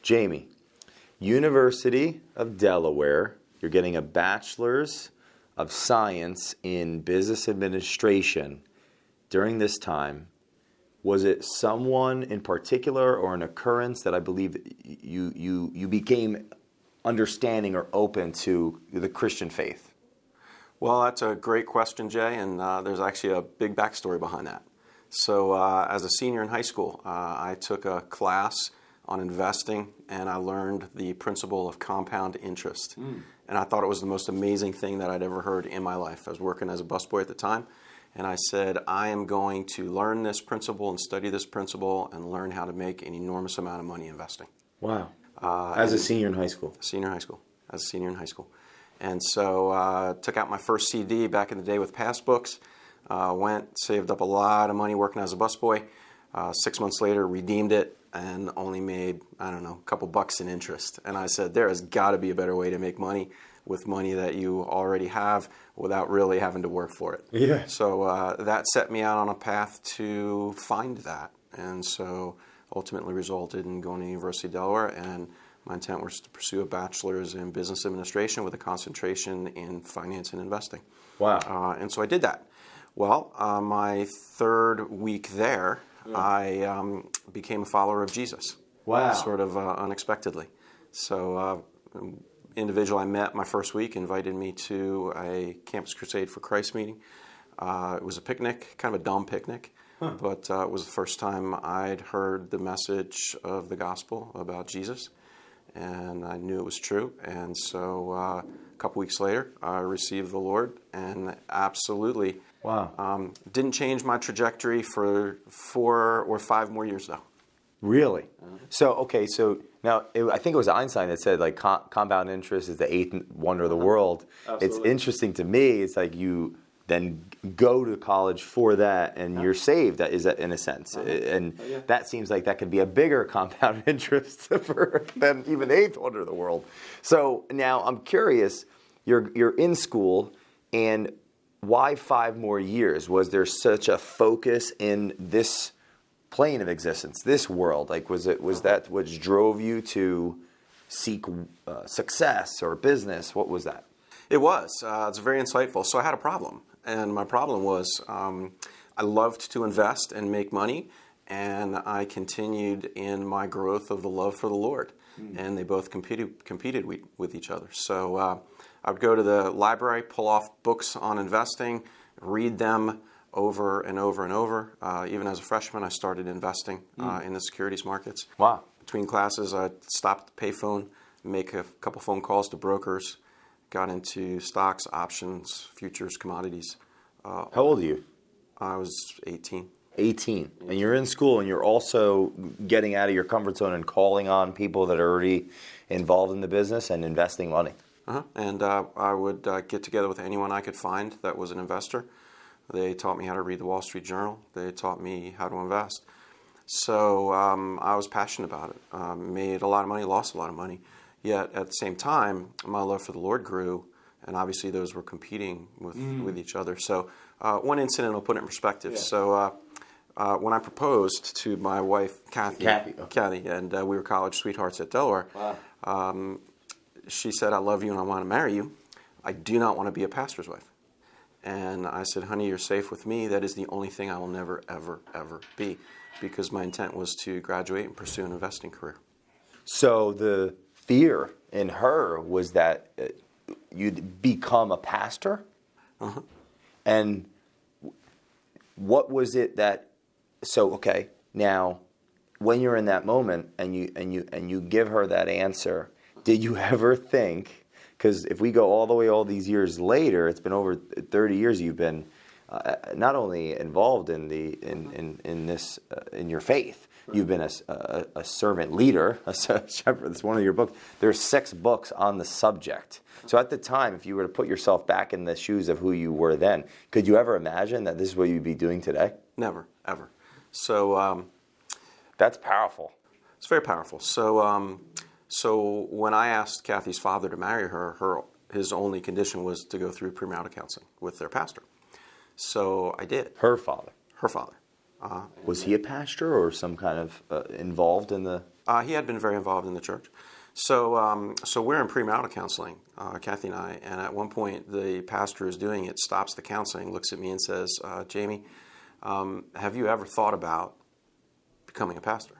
Jamie, University of Delaware, you're getting a bachelor's of science in business administration during this time. Was it someone in particular or an occurrence that I believe you became understanding or open to the Christian faith? Well, that's a great question, Jay, and there's actually a big backstory behind that. So as a senior in high school, I took a class on investing, and I learned the principle of compound interest. And I thought it was the most amazing thing that I'd ever heard in my life. I was working as a busboy at the time, and I said, I am going to learn this principle and study this principle and learn how to make an enormous amount of money investing. Wow. As a senior in high school? As a senior in high school. And so took out my first CD back in the day with passbooks, saved up a lot of money working as a busboy. 6 months later, redeemed it, and only made, I don't know, a couple bucks in interest. And I said, there has got to be a better way to make money with money that you already have without really having to work for it. Yeah. So that set me out on a path to find that. And so ultimately resulted in going to the University of Delaware, and my intent was to pursue a bachelor's in business administration with a concentration in finance and investing. Wow. And so I did that. Well, my third week there, I became a follower of Jesus. Wow. Sort of unexpectedly. So individual I met my first week invited me to a Campus Crusade for Christ meeting. It was a picnic, kind of a dumb picnic, but it was the first time I'd heard the message of the gospel about Jesus, and I knew it was true. And so a couple weeks later, I received the Lord, and absolutely didn't change my trajectory for 4 or 5 more years, though. Really? So now I think it was Einstein that said like compound interest is the eighth wonder of the world. Absolutely. It's interesting to me. It's like you then go to college for that, and you're saved. That is in a sense, and that seems like that could be a bigger compound interest than even the eighth wonder of the world. So now I'm curious. You're in school, and why 5 more years? Was there such a focus in this plane of existence, this world? Like, was that what drove you to seek success or business? What was that? It was. It's very insightful. So I had a problem, and my problem was I loved to invest and make money, and I continued in my growth of the love for the Lord, and they both competed with each other. So I would go to the library, pull off books on investing, read them over and over and over. Even as a freshman, I started investing in the securities markets. Wow. Between classes, I'd stop at the payphone, make a couple phone calls to brokers, got into stocks, options, futures, commodities. How old are you? I was 18. 18. And you're in school, and you're also getting out of your comfort zone and calling on people that are already involved in the business and investing money. And I would get together with anyone I could find that was an investor. They taught me how to read the Wall Street Journal. They taught me how to invest. So I was passionate about it. Made a lot of money, lost a lot of money. Yet at the same time, my love for the Lord grew, and obviously those were competing with each other. So one incident will put it in perspective. Yeah. So when I proposed to my wife, Kathy, and we were college sweethearts at Delaware, she said, I love you and I want to marry you. I do not want to be a pastor's wife. And I said, honey, you're safe with me. That is the only thing I will never, ever, ever be, because my intent was to graduate and pursue an investing career. So the fear in her was that you'd become a pastor? And what was it that, now when you're in that moment and you give her that answer, did you ever think, because if we go all these years later, it's been over 30 years you've been not only involved in in your faith, you've been a servant leader, a shepherd. That's one of your books. There's 6 books on the subject. So at the time, if you were to put yourself back in the shoes of who you were then, could you ever imagine that this is what you'd be doing today? Never, ever. So that's powerful. It's very powerful. So when I asked Kathy's father to marry her, his only condition was to go through premarital counseling with their pastor. So I did. Her father? Her father. Was he a pastor or some kind of involved in the... He had been very involved in the church. So we're in premarital counseling, Kathy and I, and at one point the pastor is doing it, stops the counseling, looks at me and says, Jamie, have you ever thought about becoming a pastor?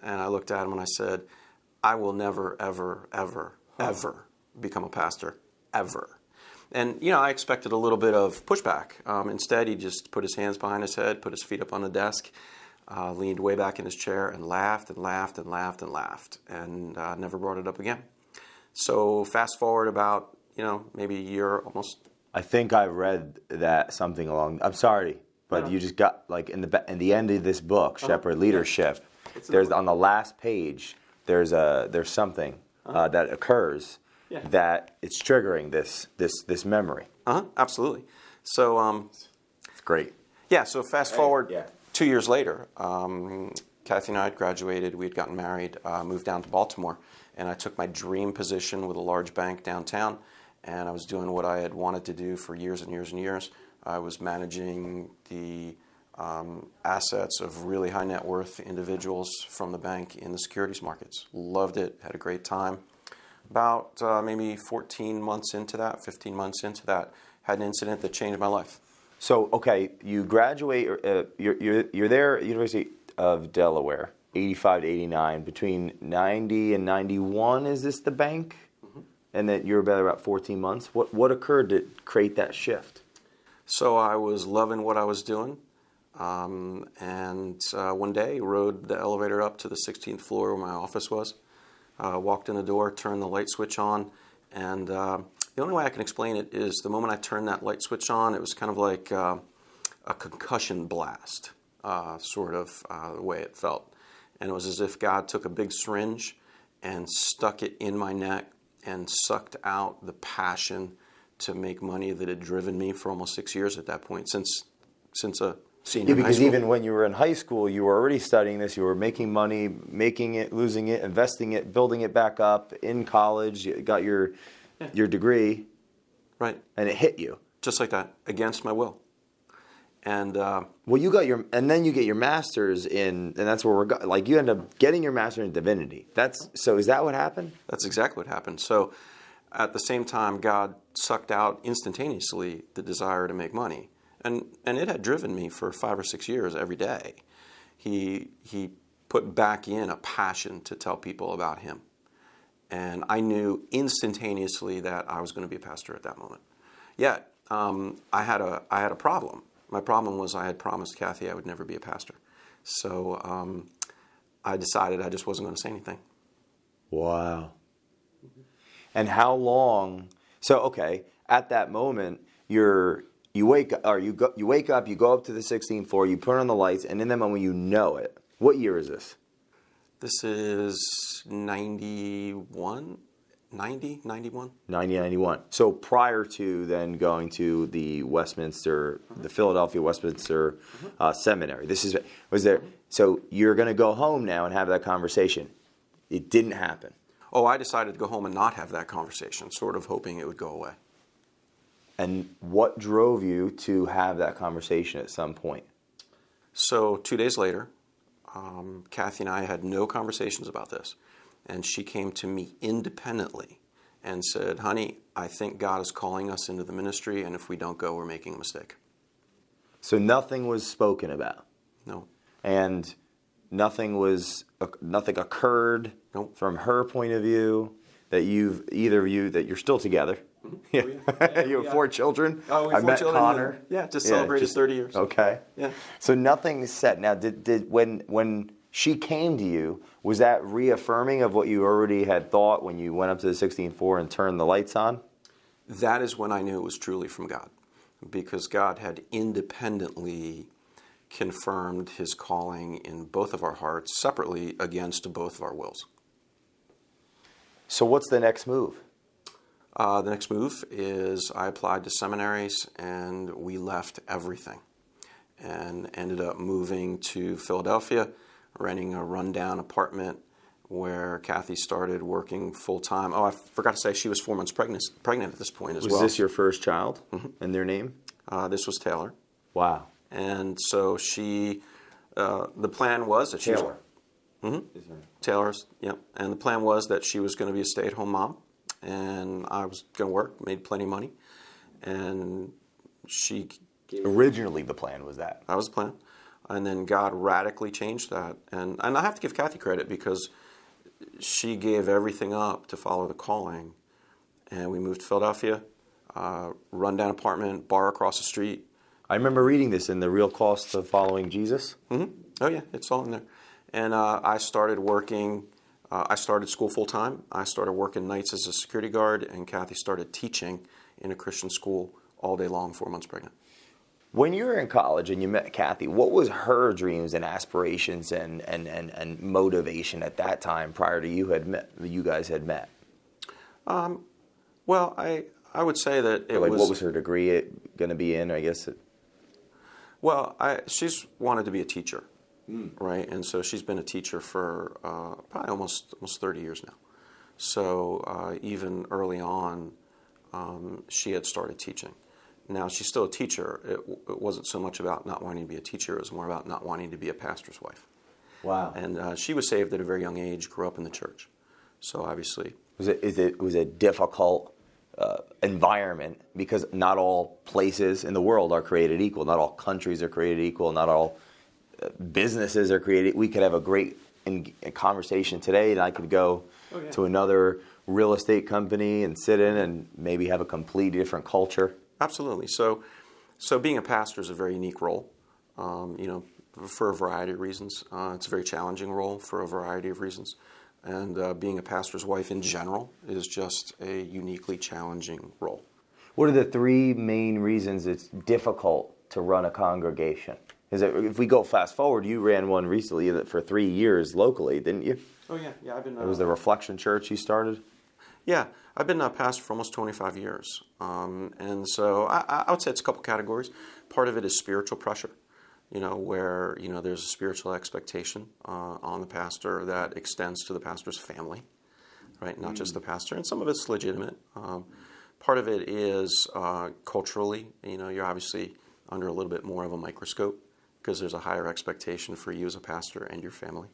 And I looked at him and I said, I will never, ever, ever, ever become a pastor, ever. And, I expected a little bit of pushback. Instead, he just put his hands behind his head, put his feet up on the desk, leaned way back in his chair and laughed and laughed and laughed and laughed and never brought it up again. So fast forward about, maybe a year almost. I think I read that something along. I'm sorry, but you just got in the end of this book, Shepherd Leadership. Yeah. There's on the last page. There's something that occurs that it's triggering this memory. Absolutely. So it's great. Yeah. So fast forward. Yeah. 2 years later, Kathy and I had graduated. We had gotten married, moved down to Baltimore, and I took my dream position with a large bank downtown, and I was doing what I had wanted to do for years and years and years. I was managing the assets of really high net worth individuals from the bank in the securities markets. Loved it, had a great time. About maybe 15 months into that, had an incident that changed my life. So, okay, you graduate, you're there at University of Delaware, 85 to 89. Between 90 and 91, is this the bank? Mm-hmm. And that you're about 14 months. What occurred to create that shift? So I was loving what I was doing. And one day, rode the elevator up to the 16th floor where my office was. Walked in the door, turned the light switch on, and the only way I can explain it is the moment I turned that light switch on, it was kind of like a concussion blast, the way it felt. And it was as if God took a big syringe and stuck it in my neck and sucked out the passion to make money that had driven me for almost 6 years at that point, since a senior in high because school. Even when you were in high school, you were already studying this. You were making money, making it, losing it, investing it, building it back up. In college, you got your degree, right? And it hit you just like that, against my will. And you got then you get your master's in, and that's where you end up getting your master's in divinity. So is that what happened? That's exactly what happened. So at the same time, God sucked out instantaneously the desire to make money. And it had driven me for 5 or 6 years every day. He put back in a passion to tell people about him. And I knew instantaneously that I was going to be a pastor at that moment. Yet, I had a problem. My problem was I had promised Kathy I would never be a pastor. So I decided I just wasn't going to say anything. Wow. And how long? So, okay, at that moment, you wake up, you go up to the 16th floor, you put on the lights, and in that moment you know it. What year is this? This is 91. 91. So prior to then going to the Philadelphia Westminster Seminary. So you're going to go home now and have that conversation. It didn't happen. Oh, I decided to go home and not have that conversation, sort of hoping it would go away. And what drove you to have that conversation at some point? So 2 days later, Kathy and I had no conversations about this. And she came to me independently and said, honey, I think God is calling us into the ministry, and if we don't go, we're making a mistake. So nothing was spoken about? No. And nothing occurred from her point of view that that you're still together? Mm-hmm. You have 4 children? Oh, we have 4 children. Connor. Yeah, just celebrated 30 years. Okay. Yeah. So nothing is set. Now, when she came to you, was that reaffirming of what you already had thought when you went up to the 16th floor and turned the lights on? That is when I knew it was truly from God, because God had independently confirmed his calling in both of our hearts separately against both of our wills. So what's the next move? The next move is I applied to seminaries, and we left everything and ended up moving to Philadelphia, renting a rundown apartment where Kathy started working full-time. Oh, I forgot to say she was 4 months pregnant at this point as well. Was this your first child? Mm-hmm. And their name? This was Taylor. Wow. And so she, the plan was that she was... Taylor. Taylor's, yep. And the plan was that she was going to be a stay-at-home mom, and I was going to work, made plenty of money, and she... Originally, the plan was that. That was the plan. And then God radically changed that. And I have to give Kathy credit because she gave everything up to follow the calling. And we moved to Philadelphia, rundown apartment, bar across the street. I remember reading this in The Real Cost of Following Jesus. Mm-hmm. Oh, yeah, it's all in there. And I started working, I started school full-time. I started working nights as a security guard, and Kathy started teaching in a Christian school all day long, 4 months pregnant. When you were in college and you met Kathy, what was her dreams and aspirations and motivation at that time prior to you guys had met? Well, I would say that it like was... What was her degree going to be in, I guess? Well, she's wanted to be a teacher, right? And so she's been a teacher for probably almost 30 years now. So even early on, she had started teaching. Now, she's still a teacher. It wasn't so much about not wanting to be a teacher. It was more about not wanting to be a pastor's wife. Wow. And she was saved at a very young age, grew up in the church. So obviously... It was a difficult environment because not all places in the world are created equal. Not all countries are created equal. Not all businesses are created. We could have a great conversation today, and I could go to another real estate company and sit in and maybe have a completely different culture. Absolutely. So being a pastor is a very unique role, for a variety of reasons. It's a very challenging role for a variety of reasons. And being a pastor's wife in general is just a uniquely challenging role. What are the three main reasons it's difficult to run a congregation? If we go fast forward, you ran one recently for 3 years locally, didn't you? Oh, yeah. I've been... It was the Reflection Church you started? Yeah. I've been a pastor for almost 25 years. And so I would say it's a couple categories. Part of it is spiritual pressure, where, there's a spiritual expectation on the pastor that extends to the pastor's family, right? Not just the pastor. And some of it's legitimate. Part of it is culturally, you're obviously under a little bit more of a microscope because there's a higher expectation for you as a pastor and your family.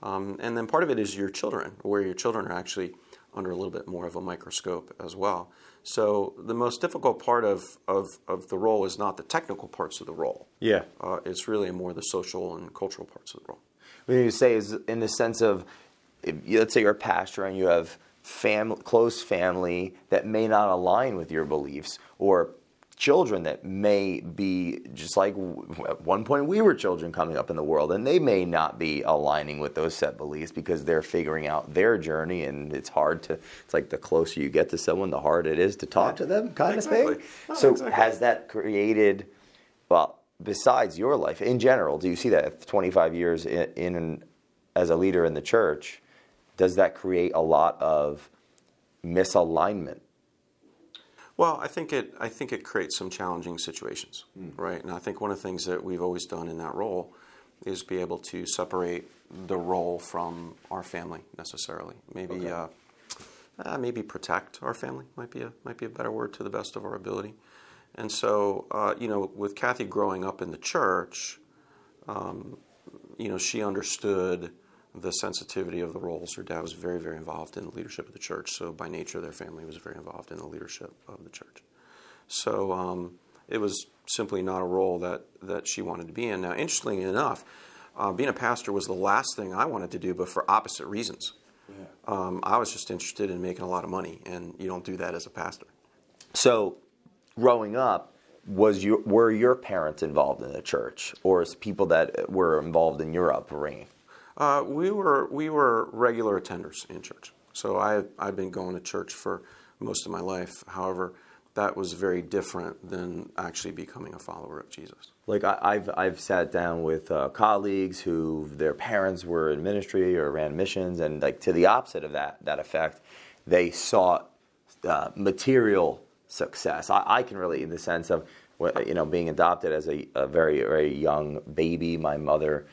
And then part of it is your children, where your children are actually under a little bit more of a microscope as well. So the most difficult part of the role is not the technical parts of the role. Yeah. It's really more the social and cultural parts of the role. What you say is in the sense of, let's say you're a pastor and you have close family that may not align with your beliefs, or children that may be just like at one point we were children coming up in the world, and they may not be aligning with those set beliefs because they're figuring out their journey, and it's like the closer you get to someone, the harder it is to talk to them, kind of thing. So has that created, well, besides your life in general, do you see that 25 years in as a leader in the church, does that create a lot of misalignment? Well, I think it creates some challenging situations, right? And I think one of the things that we've always done in that role is be able to separate the role from our family necessarily. Maybe maybe protect our family might be a better word, to the best of our ability. And so with Kathy growing up in the church, she understood the sensitivity of the roles. Her dad was very, very involved in the leadership of the church, so by nature their family was very involved in the leadership of the church. So it was simply not a role that she wanted to be in. Now, interestingly enough, being a pastor was the last thing I wanted to do, but for opposite reasons. Yeah. I was just interested in making a lot of money, and you don't do that as a pastor. So, growing up, were your parents involved in the church, or is people that were involved in your upbringing? We were regular attenders in church. So I've been going to church for most of my life. However, that was very different than actually becoming a follower of Jesus. Like I've sat down with colleagues who their parents were in ministry or ran missions, and like to the opposite of that effect, they sought material success. I can relate in the sense of being adopted as a very, very young baby. My mother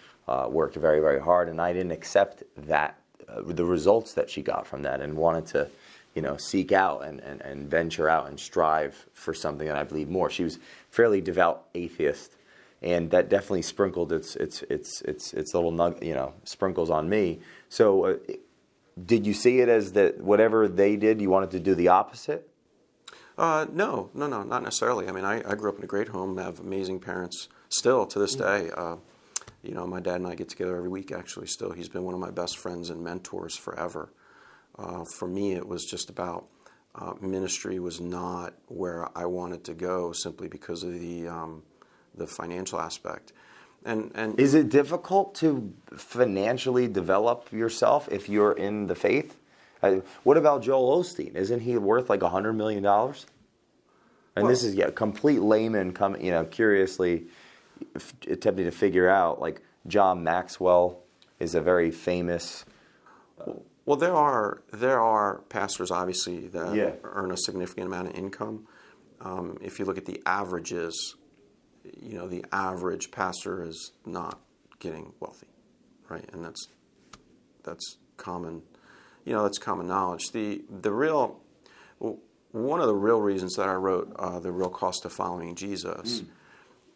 worked very, very hard, and I didn't accept that the results that she got from that, and wanted to seek out and venture out and strive for something that I believe more. She was fairly devout atheist, and that definitely sprinkled its little sprinkles on me. So, did you see it as that whatever they did, you wanted to do the opposite? No, not necessarily. I mean, I grew up in a great home. I have amazing parents still to this day. My dad and I get together every week, actually, still. He's been one of my best friends and mentors forever. For me, it was just about ministry was not where I wanted to go simply because of the financial aspect. And is it difficult to financially develop yourself if you're in the faith? What about Joel Osteen? Isn't he worth like $100 million? And this is complete layman curiously attempting to figure out. Like John Maxwell is a very famous. Well, there are pastors obviously that earn a significant amount of income. If you look at the averages, the average pastor is not getting wealthy, right? And that's common. That's common knowledge. One of the real reasons that I wrote The Real Cost of Following Jesus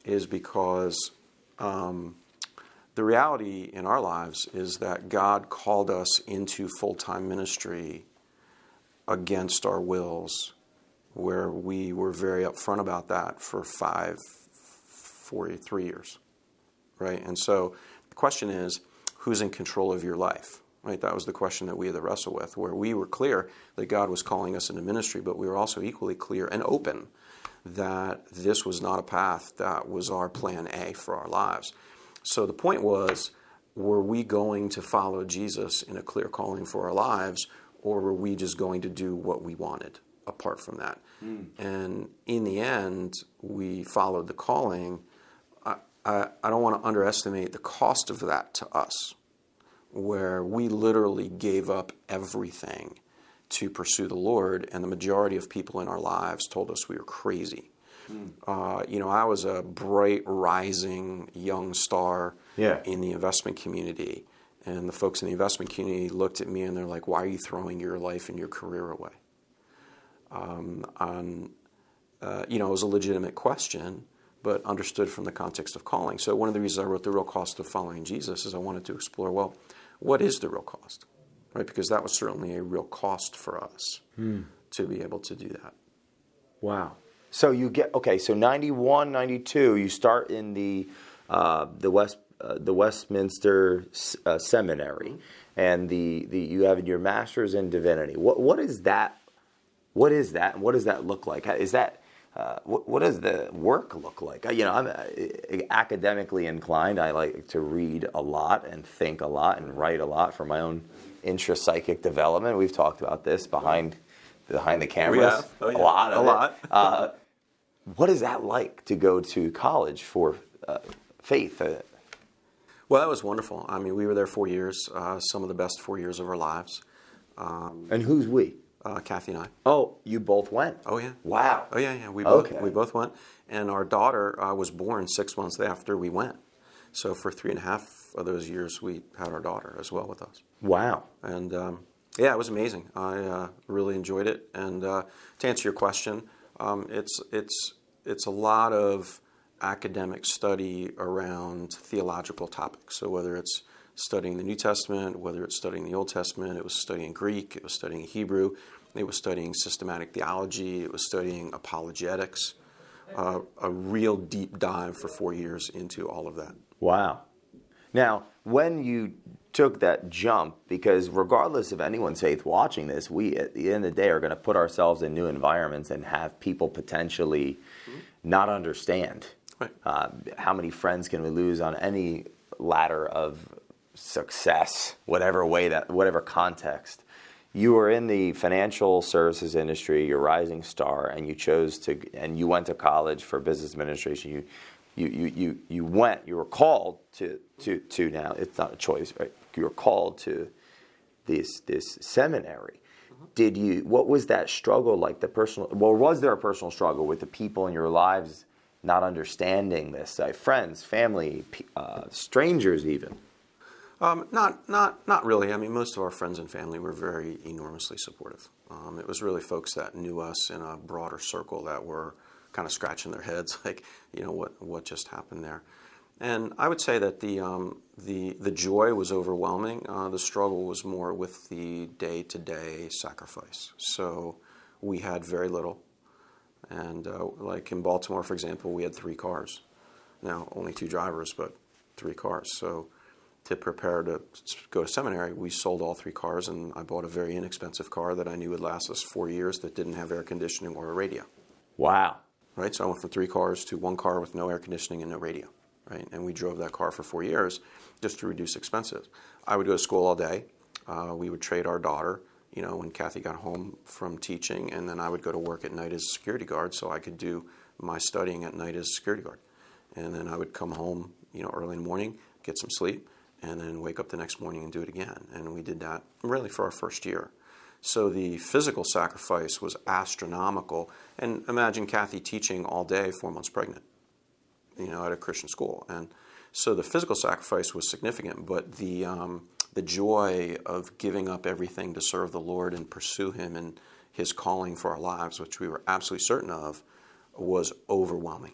is because the reality in our lives is that God called us into full-time ministry against our wills, where we were very upfront about that for 3 years, right? And so the question is, who's in control of your life? Right, that was the question that we had to wrestle with, where we were clear that God was calling us into ministry, but we were also equally clear and open that this was not a path that was our plan A for our lives. So the point was, were we going to follow Jesus in a clear calling for our lives, or were we just going to do what we wanted apart from that? And in the end, we followed the calling. I don't want to underestimate the cost of that to us, where we literally gave up everything to pursue the Lord, and the majority of people in our lives told us we were crazy. I was a bright, rising young star in the investment community, and the folks in the investment community looked at me and they're like, "Why are you throwing your life and your career away?" It was a legitimate question, but understood from the context of calling. So one of the reasons I wrote The Real Cost of Following Jesus is I wanted to explore, what is the real cost? Right? Because that was certainly a real cost for us to be able to do that. Wow. So you get, so 91, 92, you start in the Westminster Seminary, and you have your master's in divinity. What is that? What is that? And what does that look like? Is that what does the work look like? I'm academically inclined. I like to read a lot and think a lot and write a lot for my own intrapsychic development. We've talked about this behind the cameras. A lot. What is that like to go to college for faith? Well, that was wonderful. I mean, we were there 4 years, some of the best 4 years of our lives. And who's we? Kathy and I. Oh, you both went? Oh, yeah. Wow. Oh, yeah. We both went. And our daughter was born 6 months after we went. So for 3.5 of those years, we had our daughter as well with us. Wow. And it was amazing. I really enjoyed it. And to answer your question, it's a lot of academic study around theological topics. So whether it's studying the New Testament, whether it's studying the Old Testament, it was studying Greek, it was studying Hebrew, it was studying systematic theology, it was studying apologetics, a real deep dive for 4 years into all of that. Wow. Now, when you took that jump, because regardless of anyone's faith watching this, we at the end of the day are going to put ourselves in new environments and have people potentially not understand. Right. How many friends can we lose on any ladder of success, whatever context? You were in the financial services industry, you're a rising star, and you went to college for business administration. You were called to now, it's not a choice, right? You were called to this seminary. What was that struggle like, was there a personal struggle with the people in your lives not understanding this, friends, family, strangers even? Not really. I mean, most of our friends and family were very enormously supportive. It was really folks that knew us in a broader circle that were kind of scratching their heads, like, what just happened there. And I would say that the joy was overwhelming. The struggle was more with the day-to-day sacrifice. So we had very little. And like in Baltimore, for example, we had 3 cars. Now, only 2 drivers, but 3 cars. So to prepare to go to seminary, we sold all 3 cars, and I bought a very inexpensive car that I knew would last us 4 years that didn't have air conditioning or a radio. Wow. Right? So I went from 3 cars to 1 car with no air conditioning and no radio. Right? And we drove that car for 4 years just to reduce expenses. I would go to school all day. We would trade our daughter, when Kathy got home from teaching, and then I would go to work at night as a security guard so I could do my studying at night as a security guard. And then I would come home, early in the morning, get some sleep, and then wake up the next morning and do it again. And we did that really for our first year. So the physical sacrifice was astronomical. And imagine Kathy teaching all day, 4 months pregnant, at a Christian school. And so the physical sacrifice was significant, but the joy of giving up everything to serve the Lord and pursue Him and His calling for our lives, which we were absolutely certain of, was overwhelming.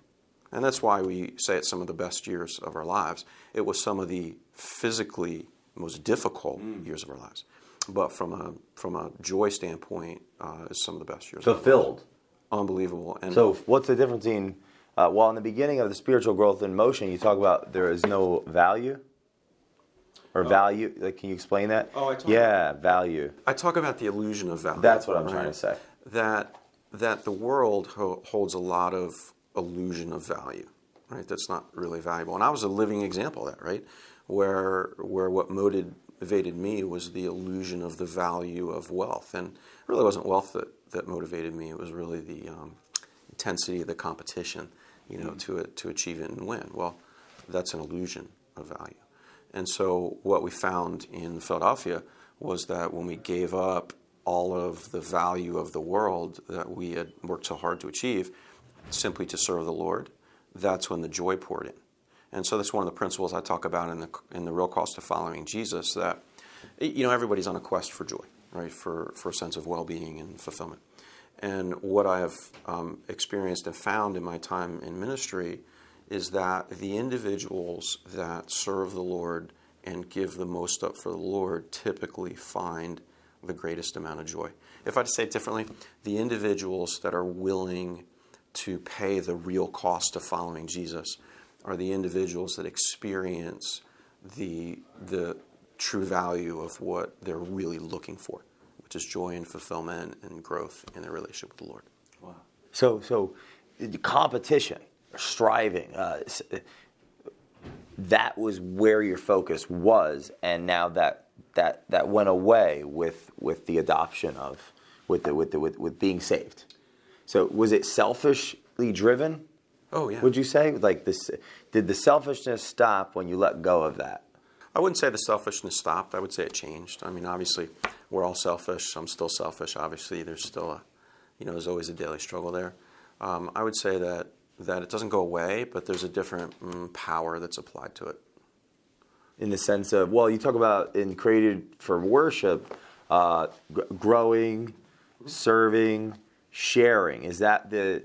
And that's why we say it's some of the best years of our lives. It was some of the physically most difficult years of our lives. But from a joy standpoint, it's some of the best years. Fulfilled. Unbelievable. And so what's the difference in, in the beginning of the spiritual growth in motion, you talk about there is no value? Or value? Like, can you explain that? Value. I talk about the illusion of value. That's what I'm trying to say. That the world holds a lot of illusion of value, right? That's not really valuable. And I was a living example of that, right? Where what motivated me was the illusion of the value of wealth. And it really wasn't wealth that motivated me. It was really the intensity of the competition, to achieve it and win. Well, that's an illusion of value. And so what we found in Philadelphia was that when we gave up all of the value of the world that we had worked so hard to achieve, simply to serve the Lord, that's when the joy poured in. And so that's one of the principles I talk about in the real cost of following Jesus, that everybody's on a quest for joy, right? For a sense of well-being and fulfillment. And what I have experienced and found in my time in ministry is that the individuals that serve the Lord and give the most up for the Lord typically find the greatest amount of joy. If I had to say it differently, the individuals that are willing to pay the real cost of following Jesus are the individuals that experience the true value of what they're really looking for, which is joy and fulfillment and growth in their relationship with the Lord. Wow. So the competition, striving, that was where your focus was, and now that went away with the adoption of with being saved. So was it selfishly driven? Oh yeah. Would you say, like, this? Did the selfishness stop when you let go of that? I wouldn't say the selfishness stopped. I would say it changed. I mean, obviously, we're all selfish. I'm still selfish. Obviously, there's still there's always a daily struggle there. I would say that it doesn't go away, but there's a different power that's applied to it. In the sense of, you talk about in created for worship, growing, serving, sharing. Is that the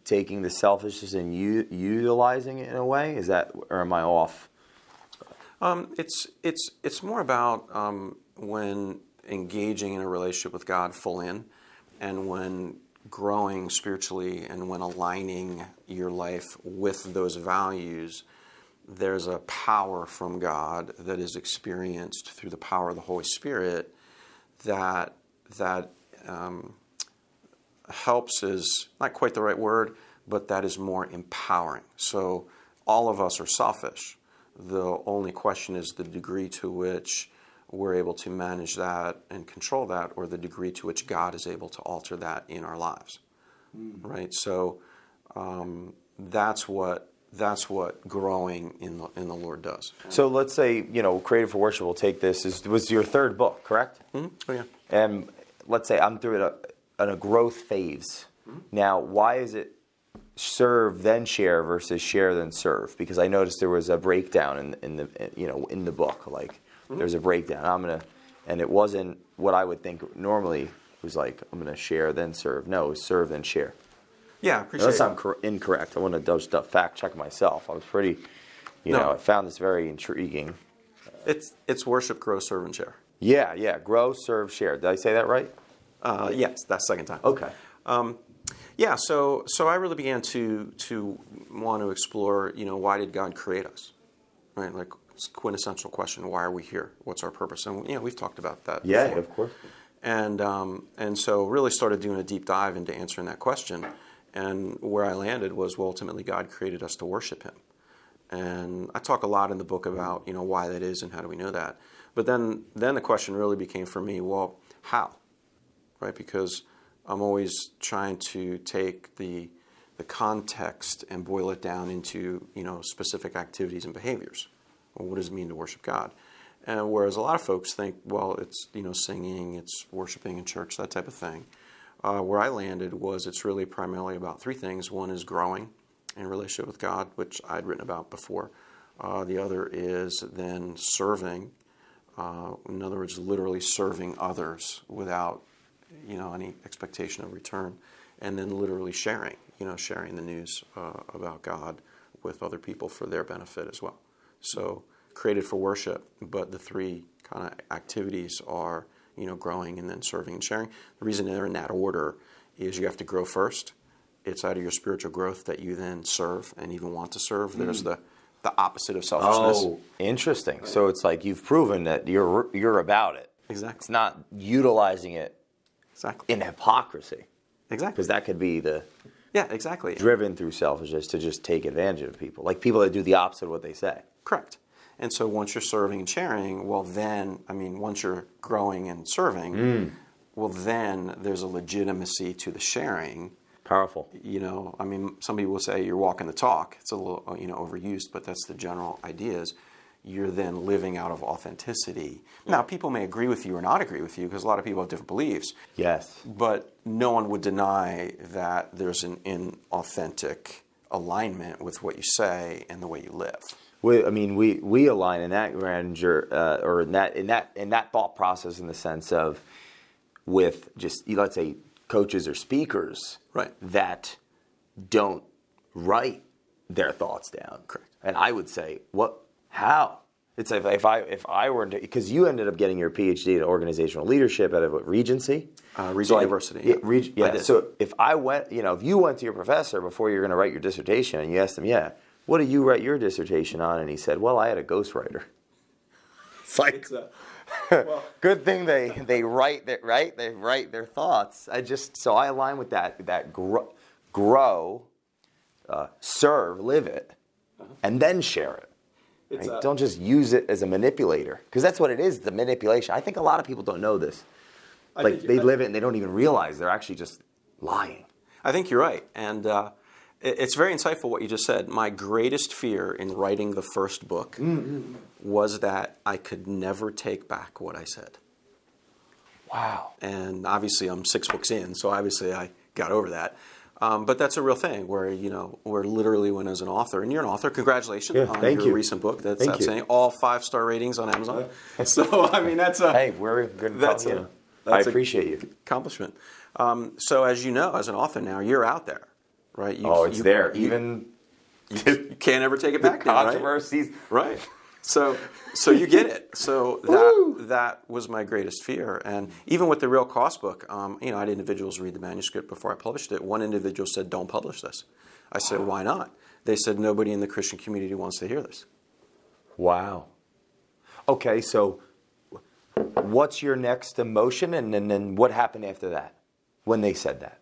taking the selfishness and utilizing it in a way? Is that, or am I off? It's more about when engaging in a relationship with God full in, and when growing spiritually, and when aligning your life with those values. There's a power from God that is experienced through the power of the Holy Spirit that helps is not quite the right word, but that is more empowering. So all of us are selfish. The only question is the degree to which we're able to manage that and control that, or the degree to which God is able to alter that in our lives. Right? So that's what growing in the Lord does. So let's say, Created for Worship will take this. It was your third book, correct? Mm-hmm. Oh, yeah. And let's say I'm through a growth phase. Mm-hmm. Now, why is it serve then share versus share then serve? Because I noticed there was a breakdown in the book. Like, there's a breakdown. And it wasn't what I would think normally was like, I'm going to share then serve. No, it was serve then share. Yeah, I appreciate it. Unless I'm incorrect. I want to just fact check myself. I was pretty, I found this very intriguing. It's worship, grow, serve, and share. Yeah. Grow, serve, share. Did I say that right? Yes, that's second time. Okay. Yeah, so I really began to want to explore, why did God create us? Right? Like, it's a quintessential question, why are we here? What's our purpose? And, we've talked about that Yeah, before. of course. And so really started doing a deep dive into answering that question. And where I landed was, well, ultimately God created us to worship him. And I talk a lot in the book about, why that is and how do we know that. But then the question really became for me, well, how? Right? Because I'm always trying to take the context and boil it down into, specific activities and behaviors. Well, what does it mean to worship God? And whereas a lot of folks think, well, it's, singing, it's worshiping in church, that type of thing. Where I landed was it's really primarily about three things. One is growing in relationship with God, which I'd written about before. The other is then serving. In other words, literally serving others without any expectation of return, and then literally sharing the news about God with other people for their benefit as well. So created for worship, but the three kind of activities are, growing and then serving and sharing. The reason they're in that order is you have to grow first. It's out of your spiritual growth that you then serve and even want to serve. There's the opposite of selfishness. Oh, interesting. So it's like you've proven that you're about it. Exactly. It's not utilizing it in hypocrisy. Exactly. Because that could be exactly. driven through selfishness to just take advantage of people. Like people that do the opposite of what they say. Correct. And so once you're serving and sharing, well then, once you're growing and serving, well then there's a legitimacy to the sharing. Powerful. Some people will say you're walking the talk. It's a little, overused, but that's the general idea is you're then living out of authenticity. Now, people may agree with you or not agree with you because a lot of people have different beliefs. Yes. But no one would deny that there's an inauthentic alignment with what you say and the way you live. We align in that grandeur, or in that thought process, in the sense of with just, let's say, coaches or speakers, right, that don't write their thoughts down. Correct. And I would say, what? How? It's like if I were to, because you ended up getting your PhD in organizational leadership at Regency University. Yeah. So if I went, if you went to your professor before you're going to write your dissertation, and you asked him, what did you write your dissertation on? And he said, well, I had a ghostwriter. It's like, good thing they write that, right? They write their thoughts. So I align with that grow, serve, live it, and then share it. Right? Don't just use it as a manipulator, because that's what it is, the manipulation. I think a lot of people don't know this. They live it and they don't even realize they're actually just lying. I think you're right. And it's very insightful what you just said. My greatest fear in writing the first book was that I could never take back what I said. Wow. And obviously I'm 6 books in, so obviously I got over that. But that's a real thing where, where literally when as an author, and you're an author, congratulations on your recent book. That's outstanding. All 5-star ratings on Amazon. So, that's a... Hey, we're good. I appreciate you. Accomplishment. So as you know, as an author now, you're out there, right? It's there. Even you can't ever take it back. Controversies. Right. So you get it. So that was my greatest fear. And even with the Real Cost book, I had individuals read the manuscript before I published it. One individual said, "Don't publish this." I said, "Why not?" They said, "Nobody in the Christian community wants to hear this." Wow. Okay, so what's your next emotion, and then what happened after that when they said that?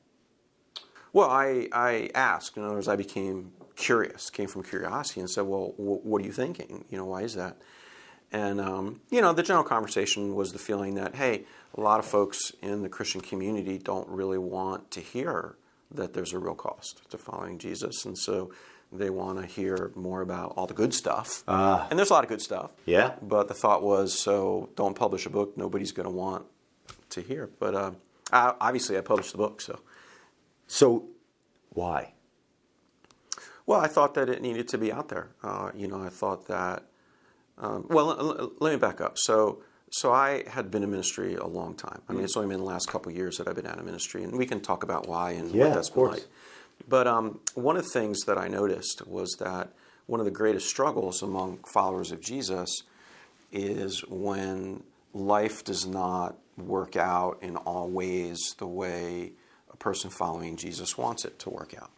Well, I asked. In other words, I became curious, came from curiosity, and said, well, what are you thinking? Why is that? And, the general conversation was the feeling that, hey, a lot of folks in the Christian community don't really want to hear that there's a real cost to following Jesus, and so they want to hear more about all the good stuff. And there's a lot of good stuff. Yeah. But the thought was, so don't publish a book nobody's going to want to hear. But obviously I published the book, So why? Well, I thought that it needed to be out there. I thought that, let me back up. So I had been in ministry a long time. It's only been the last couple of years that I've been out of ministry, and we can talk about why and what that's been like. But one of the things that I noticed was that one of the greatest struggles among followers of Jesus is when life does not work out in all ways the way a person following Jesus wants it to work out,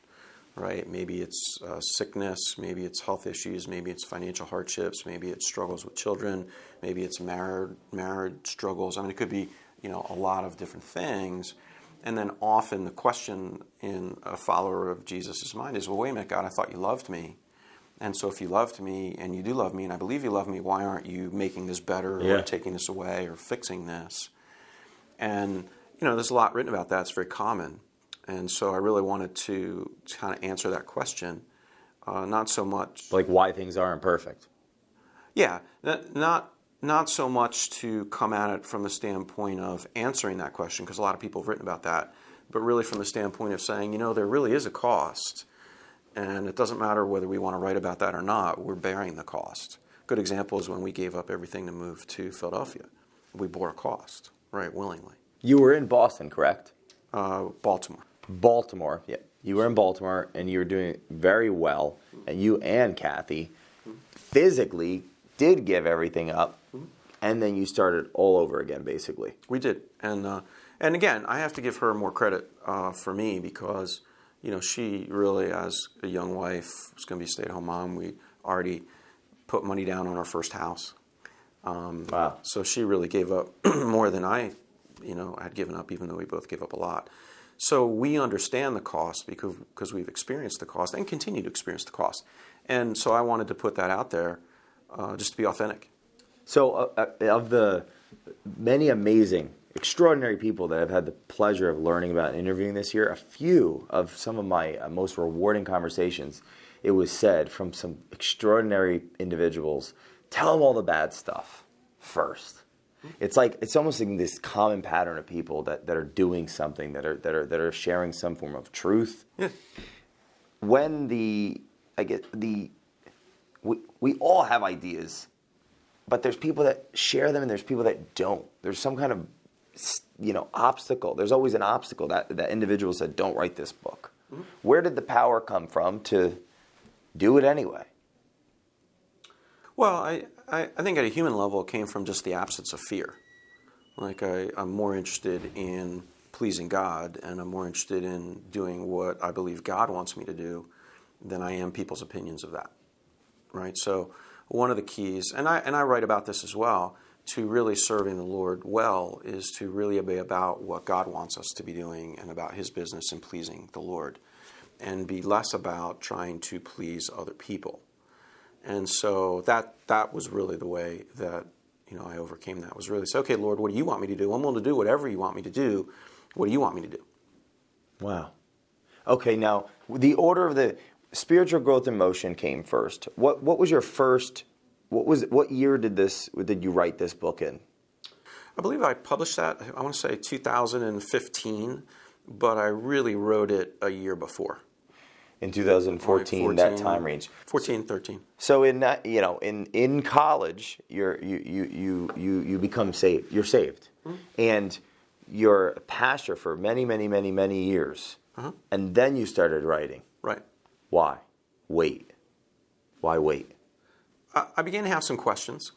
right? Maybe it's sickness, maybe it's health issues, maybe it's financial hardships, maybe it's struggles with children, maybe it's marriage struggles. I mean, it could be, a lot of different things. And then often the question in a follower of Jesus' mind is, well, wait a minute, God, I thought you loved me. And so if you loved me, and you do love me, and I believe you love me, why aren't you making this better or taking this away or fixing this? And, there's a lot written about that. It's very common. And so I really wanted to kind of answer that question. Not so much... Like why things aren't perfect. Yeah. Not so much to come at it from the standpoint of answering that question, because a lot of people have written about that, but really from the standpoint of saying, there really is a cost. And it doesn't matter whether we want to write about that or not, we're bearing the cost. Good example is when we gave up everything to move to Philadelphia. We bore a cost, right, willingly. You were in Boston, correct? Baltimore. Baltimore, yeah. You were in Baltimore, and you were doing very well. And you and Kathy physically did give everything up, and then you started all over again, basically. We did. And again, I have to give her more credit for me because... she really, as a young wife, was going to be a stay-at-home mom. We already put money down on our first house. Wow. So she really gave up more than I, had given up, even though we both gave up a lot. So we understand the cost because we've experienced the cost and continue to experience the cost. And so I wanted to put that out there just to be authentic. So of the many amazing, extraordinary people that I've had the pleasure of learning about and interviewing this year, a few of some of my most rewarding conversations, it was said from some extraordinary individuals, tell them all the bad stuff first. It's almost like this common pattern of people that are doing something, that are sharing some form of truth. Yeah. When we all have ideas, but there's people that share them and there's people that don't. There's some kind of obstacle. There's always an obstacle that individual said, don't write this book. Mm-hmm. Where did the power come from to do it anyway? Well, I think at a human level, it came from just the absence of fear. Like I'm more interested in pleasing God, and I'm more interested in doing what I believe God wants me to do than I am people's opinions of that. Right? So one of the keys, and I write about this as well, to really serving the Lord well is to really be about what God wants us to be doing and about His business and pleasing the Lord, and be less about trying to please other people. And so that was really the way that I overcame that. Was really say, okay, Lord, what do you want me to do? I'm willing to do whatever you want me to do. What do you want me to do? Wow. Okay, now the order of the spiritual growth in motion came first. What was your first? What year did you write this book in? I believe I published that, I want to say 2015, but I really wrote it a year before. In 2014, that time range. 14, 13. So in that, in college, you become saved. You're saved, and you're a pastor for many, many, many, many years, and then you started writing. Right. Why? Why wait? I began to have some questions,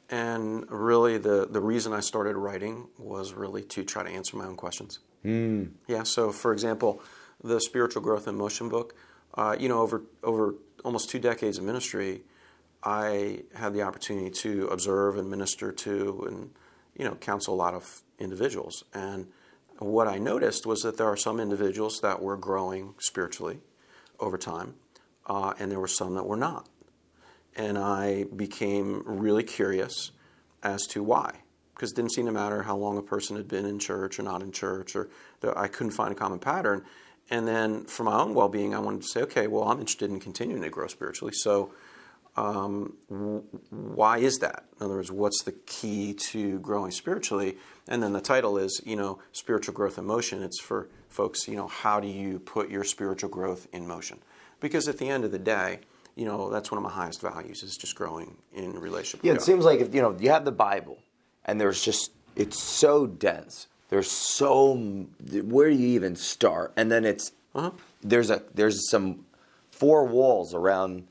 and really the reason I started writing was really to try to answer my own questions. Yeah. So, for example, the Spiritual Growth in Motion book, over almost 2 decades of ministry, I had the opportunity to observe and minister to and, counsel a lot of individuals. And what I noticed was that there are some individuals that were growing spiritually over time, and there were some that were not. And I became really curious as to why. Because it didn't seem to matter how long a person had been in church or not in church, or I couldn't find a common pattern. And then for my own well-being, I wanted to say, okay, well, I'm interested in continuing to grow spiritually. So why is that? In other words, what's the key to growing spiritually? And then the title is, Spiritual Growth in Motion. It's for folks, how do you put your spiritual growth in motion? Because at the end of the day, that's one of my highest values, is just growing in relationship with God. It seems like if you have the Bible, and it's so dense. There's where do you even start? And then it's there's some four walls around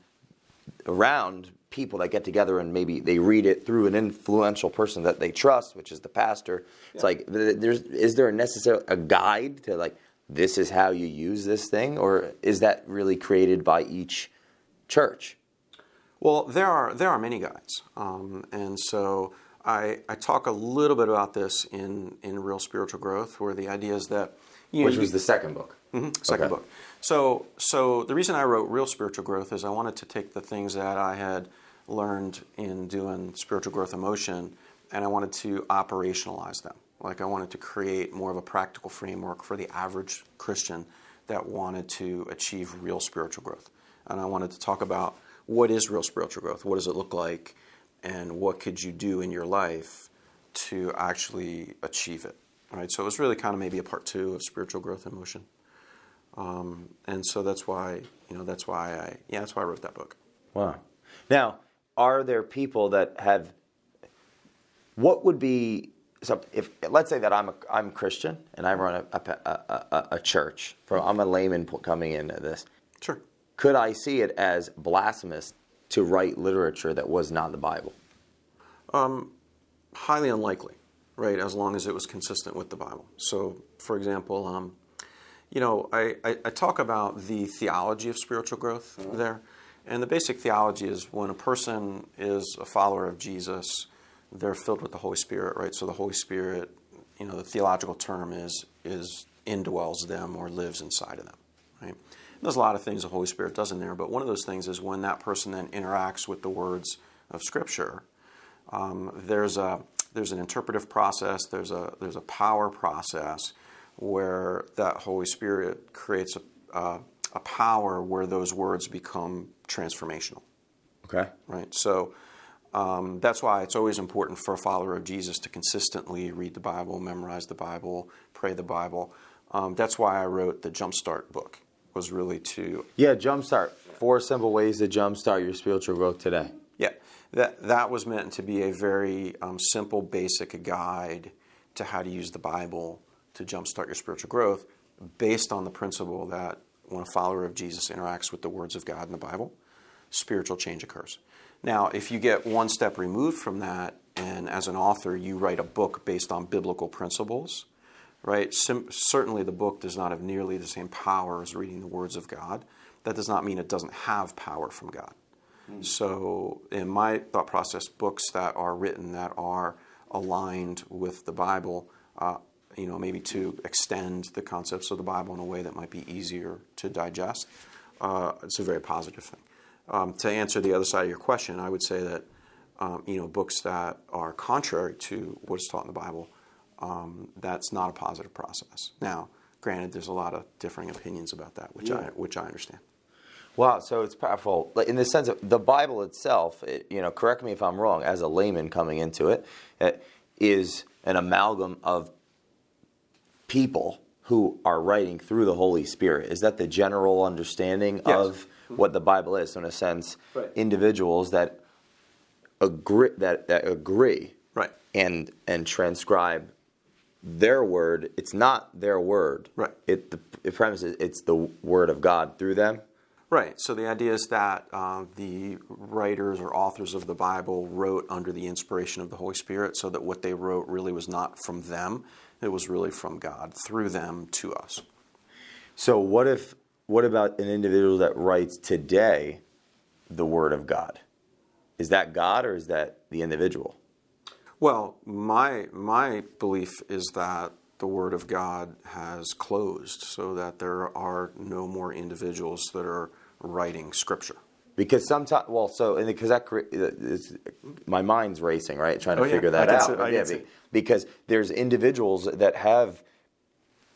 people that get together and maybe they read it through an influential person that they trust, which is the pastor. It's like, is there necessarily a guide to like, this is how you use this thing, or is that really created by each church? Well, there are many guides, and so I talk a little bit about this in Real Spiritual Growth, where the idea is that which was the second book. Second book. So the reason I wrote Real Spiritual Growth is I wanted to take the things that I had learned in doing spiritual growth emotion, and I wanted to operationalize them. Like I wanted to create more of a practical framework for the average Christian that wanted to achieve real spiritual growth. And I wanted to talk about what is real spiritual growth, what does it look like, and what could you do in your life to actually achieve it. All right, so it was really kind of maybe a part two of spiritual growth in motion, and so that's why I wrote that book. Wow. Now, are there people that have? What would be if let's say that I'm Christian and I run a church. I'm a layman coming into this. Sure. Could I see it as blasphemous to write literature that was not the Bible? Highly unlikely. Right, as long as it was consistent with the Bible. So, for example, I talk about the theology of spiritual growth there. And the basic theology is when a person is a follower of Jesus, they're filled with the Holy Spirit, right? So the Holy Spirit, the theological term is indwells them or lives inside of them, right? And there's a lot of things the Holy Spirit does in there, but one of those things is when that person then interacts with the words of Scripture, there's an interpretive process, there's a power process where that Holy Spirit creates a power where those words become transformational. Okay. Right? So that's why it's always important for a follower of Jesus to consistently read the Bible, memorize the Bible, pray the Bible. That's why I wrote the JumpStart book, was really to... Yeah, JumpStart. 4 simple ways to jumpstart your spiritual growth today. Yeah. That was meant to be a very simple, basic guide to how to use the Bible to jumpstart your spiritual growth, based on the principle that when a follower of Jesus interacts with the words of God in the Bible, spiritual change occurs. Now, if you get one step removed from that, and as an author you write a book based on biblical principles, right? Certainly the book does not have nearly the same power as reading the words of God. That does not mean it doesn't have power from God. So in my thought process, books that are written that are aligned with the Bible, maybe to extend the concepts of the Bible in a way that might be easier to digest, it's a very positive thing. To answer the other side of your question, I would say that books that are contrary to what is taught in the Bible, that's not a positive process. Now, granted, there's a lot of differing opinions about that, which I understand. Wow, so it's powerful in the sense of the Bible itself. Correct me if I'm wrong. As a layman coming into it, is an amalgam of people who are writing through the Holy Spirit. Is that the general understanding of what the Bible is? So in a sense, individuals that agree right, and transcribe their word. It's not their word. Right. The premise is it's the word of God through them. Right. So the idea is that the writers or authors of the Bible wrote under the inspiration of the Holy Spirit, so that what they wrote really was not from them. It was really from God through them to us. So what about an individual that writes today the Word of God? Is that God or is that the individual? Well, my belief is that the Word of God has closed, so that there are no more individuals that are writing Scripture. Because sometimes, my mind's racing, right, trying to figure that out. Because there's individuals that have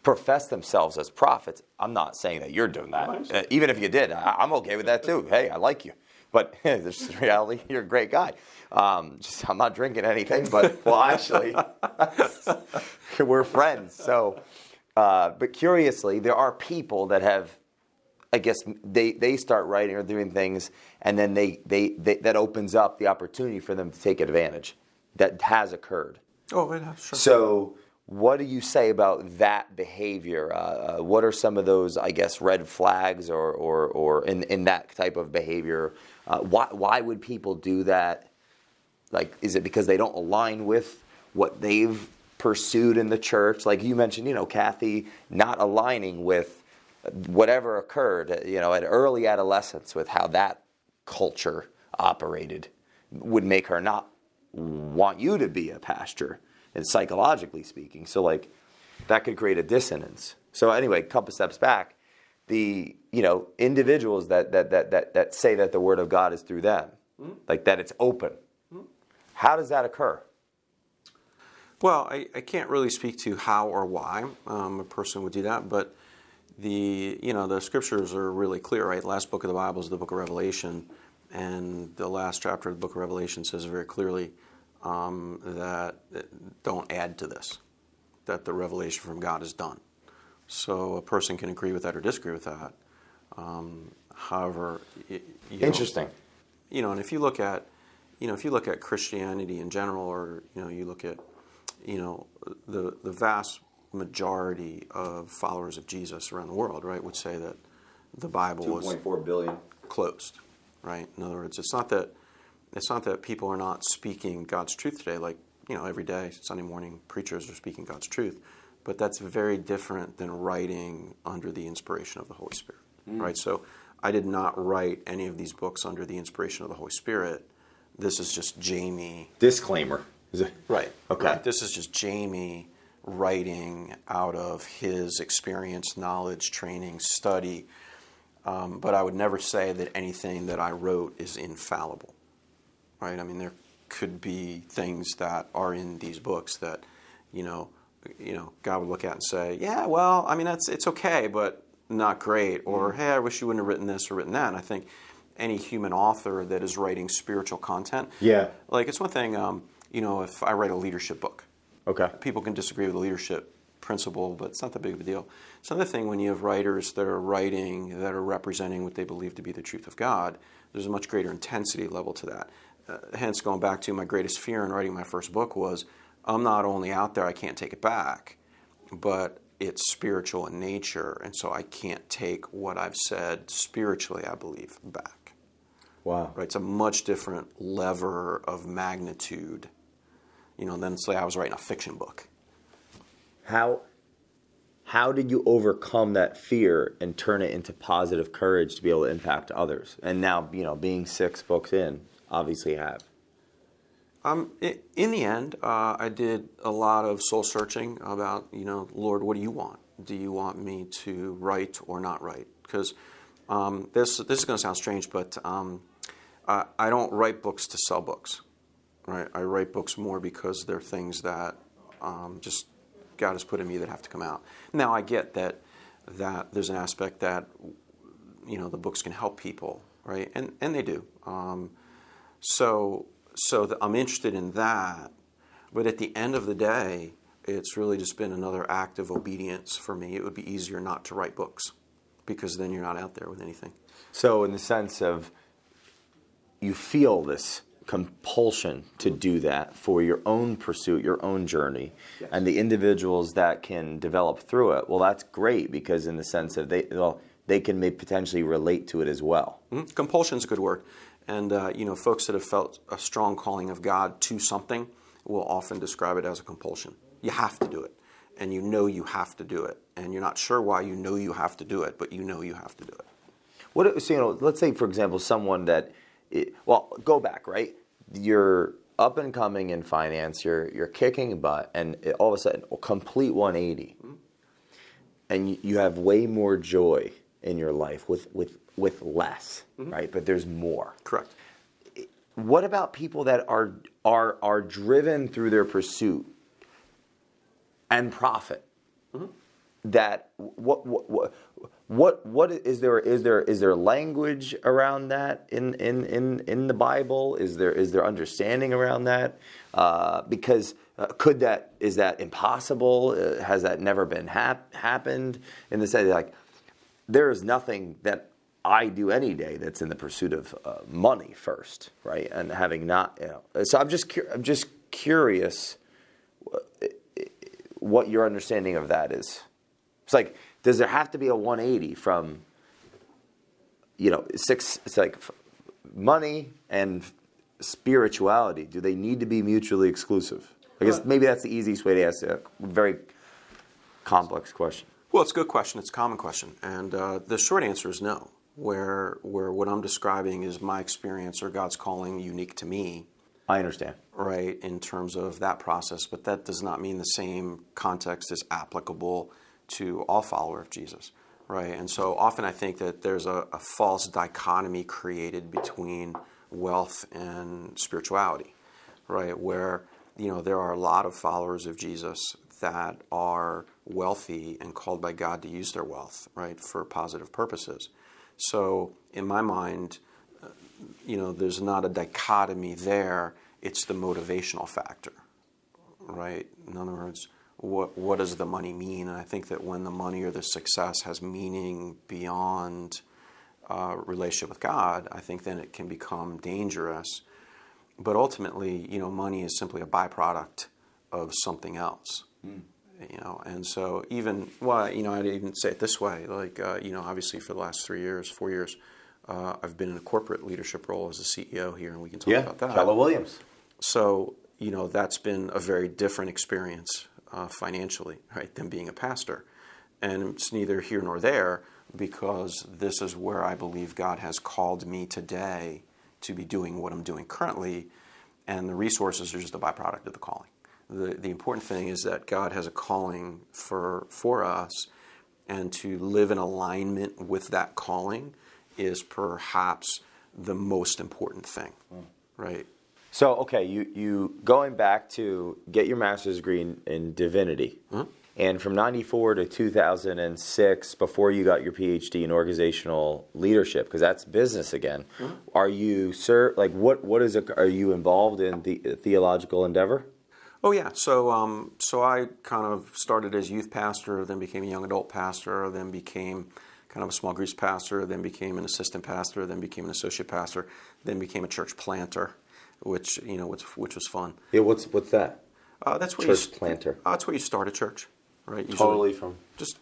professed themselves as prophets. I'm not saying that you're doing that. Even if you did, I'm okay with that too. Hey, I like you. But this is reality. You're a great guy. I'm not drinking anything, but, well, actually, we're friends. So, but curiously, there are people that have, I guess, they start writing or doing things, and then they that opens up the opportunity for them to take advantage. That has occurred. Oh, it has, sure. So what do you say about that behavior? What are some of those, I guess, red flags or in that type of behavior? Why would people do that? Like, is it because they don't align with what they've pursued in the church? Like you mentioned, Kathy not aligning with whatever occurred, at early adolescence with how that culture operated would make her not want you to be a pastor, and psychologically speaking. So like that could create a dissonance. So anyway, a couple steps back, the individuals that say that the word of God is through them, like that it's open. How does that occur? Well, I can't really speak to how or why a person would do that, but the scriptures are really clear, right? The last book of the Bible is the book of Revelation, and the last chapter of the book of Revelation says very clearly that don't add to this, that the revelation from God is done. So a person can agree with that or disagree with that. However, Interesting. And if you look at Christianity in general, or you look at the vast majority of followers of Jesus around the world, right, would say that the Bible was 2.4 billion closed, right? In other words, it's not that people are not speaking God's truth today. Like every day, Sunday morning, preachers are speaking God's truth, but that's very different than writing under the inspiration of the Holy Spirit, right? So I did not write any of these books under the inspiration of the Holy Spirit. This is just Jamie. Disclaimer. Is it? Right. Okay. Right. This is just Jamie writing out of his experience, knowledge, training, study. But I would never say that anything that I wrote is infallible. Right? I mean, there could be things that are in these books that, God would look at and say, yeah, well, I mean, it's okay, but not great. Or, hey, I wish you wouldn't have written this or written that. And I think any human author that is writing spiritual content, like it's one thing, if I write a leadership book, okay, people can disagree with the leadership principle, but it's not that big of a deal. It's another thing when you have writers that are writing, that are representing what they believe to be the truth of God. There's a much greater intensity level to that. Hence, going back to my greatest fear in writing my first book was, I'm not only out there, I can't take it back, but it's spiritual in nature, and so I can't take what I've said spiritually, I believe, back. Wow. Right? It's a much different lever of magnitude, than say I was writing a fiction book. How did you overcome that fear and turn it into positive courage to be able to impact others? And now, being 6 books in, obviously have. In the end, I did a lot of soul searching about, Lord, what do you want? Do you want me to write or not write? Because this is going to sound strange, but I don't write books to sell books, right? I write books more because they're things that just God has put in me that have to come out. Now, I get that there's an aspect that, the books can help people, right? And they do. So I'm interested in that, but at the end of the day, it's really just been another act of obedience for me. It would be easier not to write books because then you're not out there with anything. So in the sense of you feel this compulsion to do that for your own pursuit, your own journey, yes, and the individuals that can develop through it, well, that's great because in the sense of they can potentially relate to it as well. Mm-hmm. Compulsion is a good word. And, folks that have felt a strong calling of God to something will often describe it as a compulsion. You have to do it. And you have to do it. And you're not sure why you have to do it, but you have to do it. Let's say, for example, someone that, go back, right? You're up and coming in finance, you're kicking butt, and all of a sudden, a complete 180. Mm-hmm. And you have way more joy in your life with less, mm-hmm, right? But there's more. Correct. What about people that are driven through their pursuit and profit? Mm-hmm. That what is there language around that in the Bible? Is there understanding around that? Because is that impossible? Has that never been happened? In the sense like there is nothing that I do any day that's in the pursuit of money first, right? And having not, so I'm just curious. what your understanding of that is. It's like, does there have to be a 180 from, it's like money and spirituality? Do they need to be mutually exclusive? I guess maybe that's the easiest way to ask a very complex question. Well, it's a good question. It's a common question. And the short answer is no, where what I'm describing is my experience or God's calling unique to me. I understand. Right, in terms of that process. But that does not mean the same context is applicable to all followers of Jesus. Right, and so often I think that there's a false dichotomy created between wealth and spirituality. Right, where there are a lot of followers of Jesus that are wealthy and called by God to use their wealth, right, for positive purposes. So in my mind, there's not a dichotomy there. It's the motivational factor, right? In other words, what does the money mean? And I think that when the money or the success has meaning beyond relationship with God, I think then it can become dangerous. But ultimately, money is simply a byproduct of something else. And so I'd even say it this way, like, obviously for the last 4 years, I've been in a corporate leadership role as a CEO here, and we can talk about that. Keller Williams. So, that's been a very different experience financially, right, than being a pastor. And it's neither here nor there, because this is where I believe God has called me today to be doing what I'm doing currently, and the resources are just a byproduct of the calling. The important thing is that God has a calling for us, and to live in alignment with that calling is perhaps the most important thing, right? So, okay, you going back to get your master's degree in divinity, and from 94 to 2006, before you got your PhD in organizational leadership, because that's business again, are you, what is it, are you involved in the theological endeavor? Oh, yeah. So I kind of started as youth pastor, then became a young adult pastor, then became kind of a small groups pastor, then became an assistant pastor, then became an associate pastor, then became a church planter, which was fun. Yeah, what's that? That's where church planter. That's where you start a church, right? Usually, totally from just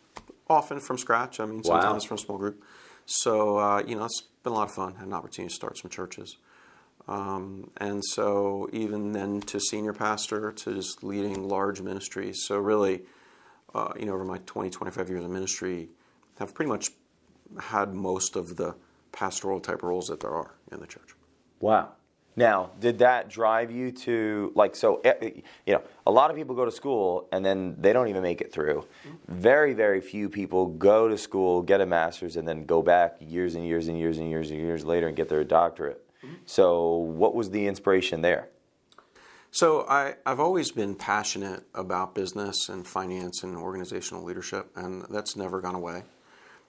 often from scratch. I mean, sometimes from a small group. So it's been a lot of fun. Had an opportunity to start some churches, and so even then to senior pastor, to just leading large ministries. So really, over my 25 years of ministry, have pretty much had most of the pastoral type roles that there are in the church. Wow. Now, did that drive you to, a lot of people go to school and then they don't even make it through. Very, very few people go to school, get a master's, and then go back years and years and years and years and years later and get their doctorate. So what was the inspiration there? So I've always been passionate about business and finance and organizational leadership, and that's never gone away.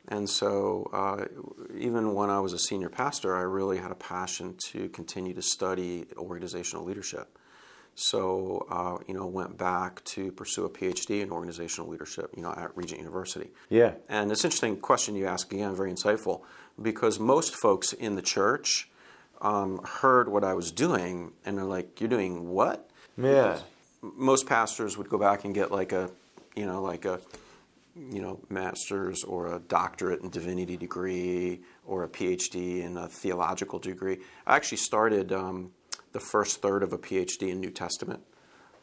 And so even when I was a senior pastor, I really had a passion to continue to study organizational leadership. So, went back to pursue a PhD in organizational leadership, at Regent University. Yeah. And it's an interesting question you ask, again, very insightful, because most folks in the church heard what I was doing, and they're like, "You're doing what?" Yeah. Most pastors would go back and get like a master's or a doctorate in divinity degree or a PhD in a theological degree. I actually started the first third of a PhD in New Testament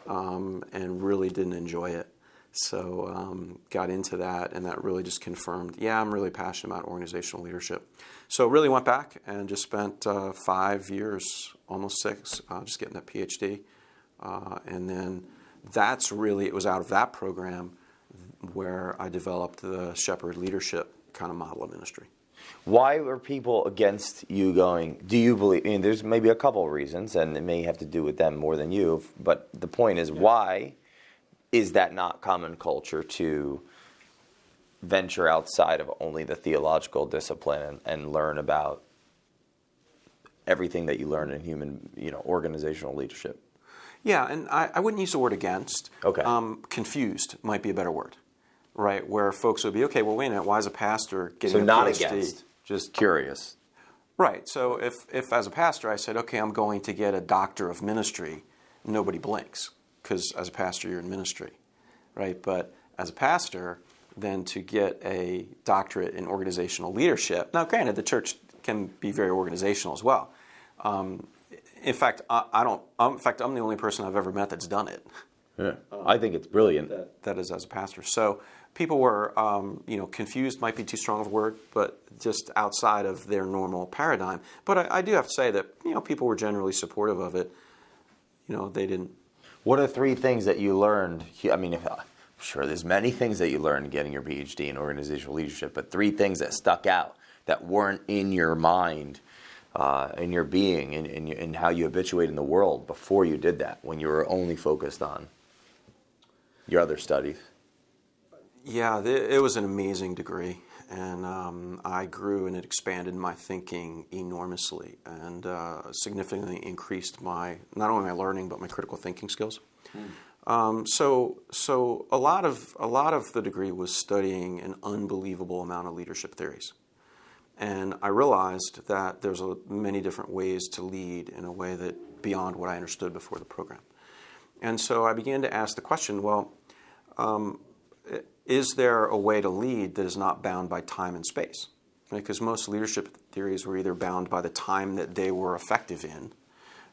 and really didn't enjoy it. So got into that, and that really just confirmed, I'm really passionate about organizational leadership. So really went back and just spent 5 years, almost 6, just getting that PhD. And then it was out of that program where I developed the shepherd leadership kind of model of ministry. Why were people against you going? Do you believe? There's maybe a couple of reasons, and it may have to do with them more than you. But the point is, why is that not common culture to venture outside of only the theological discipline and learn about everything that you learn in human, organizational leadership? Yeah, and I wouldn't use the word against. Okay. Confused might be a better word, right? Where folks would be, okay, well, wait a minute, why is a pastor getting a PhD? So not against, just curious. Right. So if as a pastor I said, okay, I'm going to get a doctor of ministry, nobody blinks, because as a pastor you're in ministry, right? But as a pastor, then to get a doctorate in organizational leadership. Now, granted, the church can be very organizational as well. In fact, I'm the only person I've ever met that's done it. Yeah, I think it's brilliant. That is as a pastor. So people were, confused might be too strong of a word, but just outside of their normal paradigm. But I do have to say that, people were generally supportive of it. They didn't. What are 3 things that you learned? I mean, I'm sure there's many things that you learned getting your PhD in organizational leadership, but 3 things that stuck out that weren't in your mind, in your being, in how you habituate in the world before you did that, when you were only focused on your other studies. Yeah, it was an amazing degree, and I grew and it expanded my thinking enormously, and significantly increased not only my learning but my critical thinking skills. So a lot of the degree was studying an unbelievable amount of leadership theories, and I realized that there's many different ways to lead in a way that beyond what I understood before the program. And so I began to ask the question, well, is there a way to lead that is not bound by time and space? Right? Because most leadership theories were either bound by the time that they were effective in,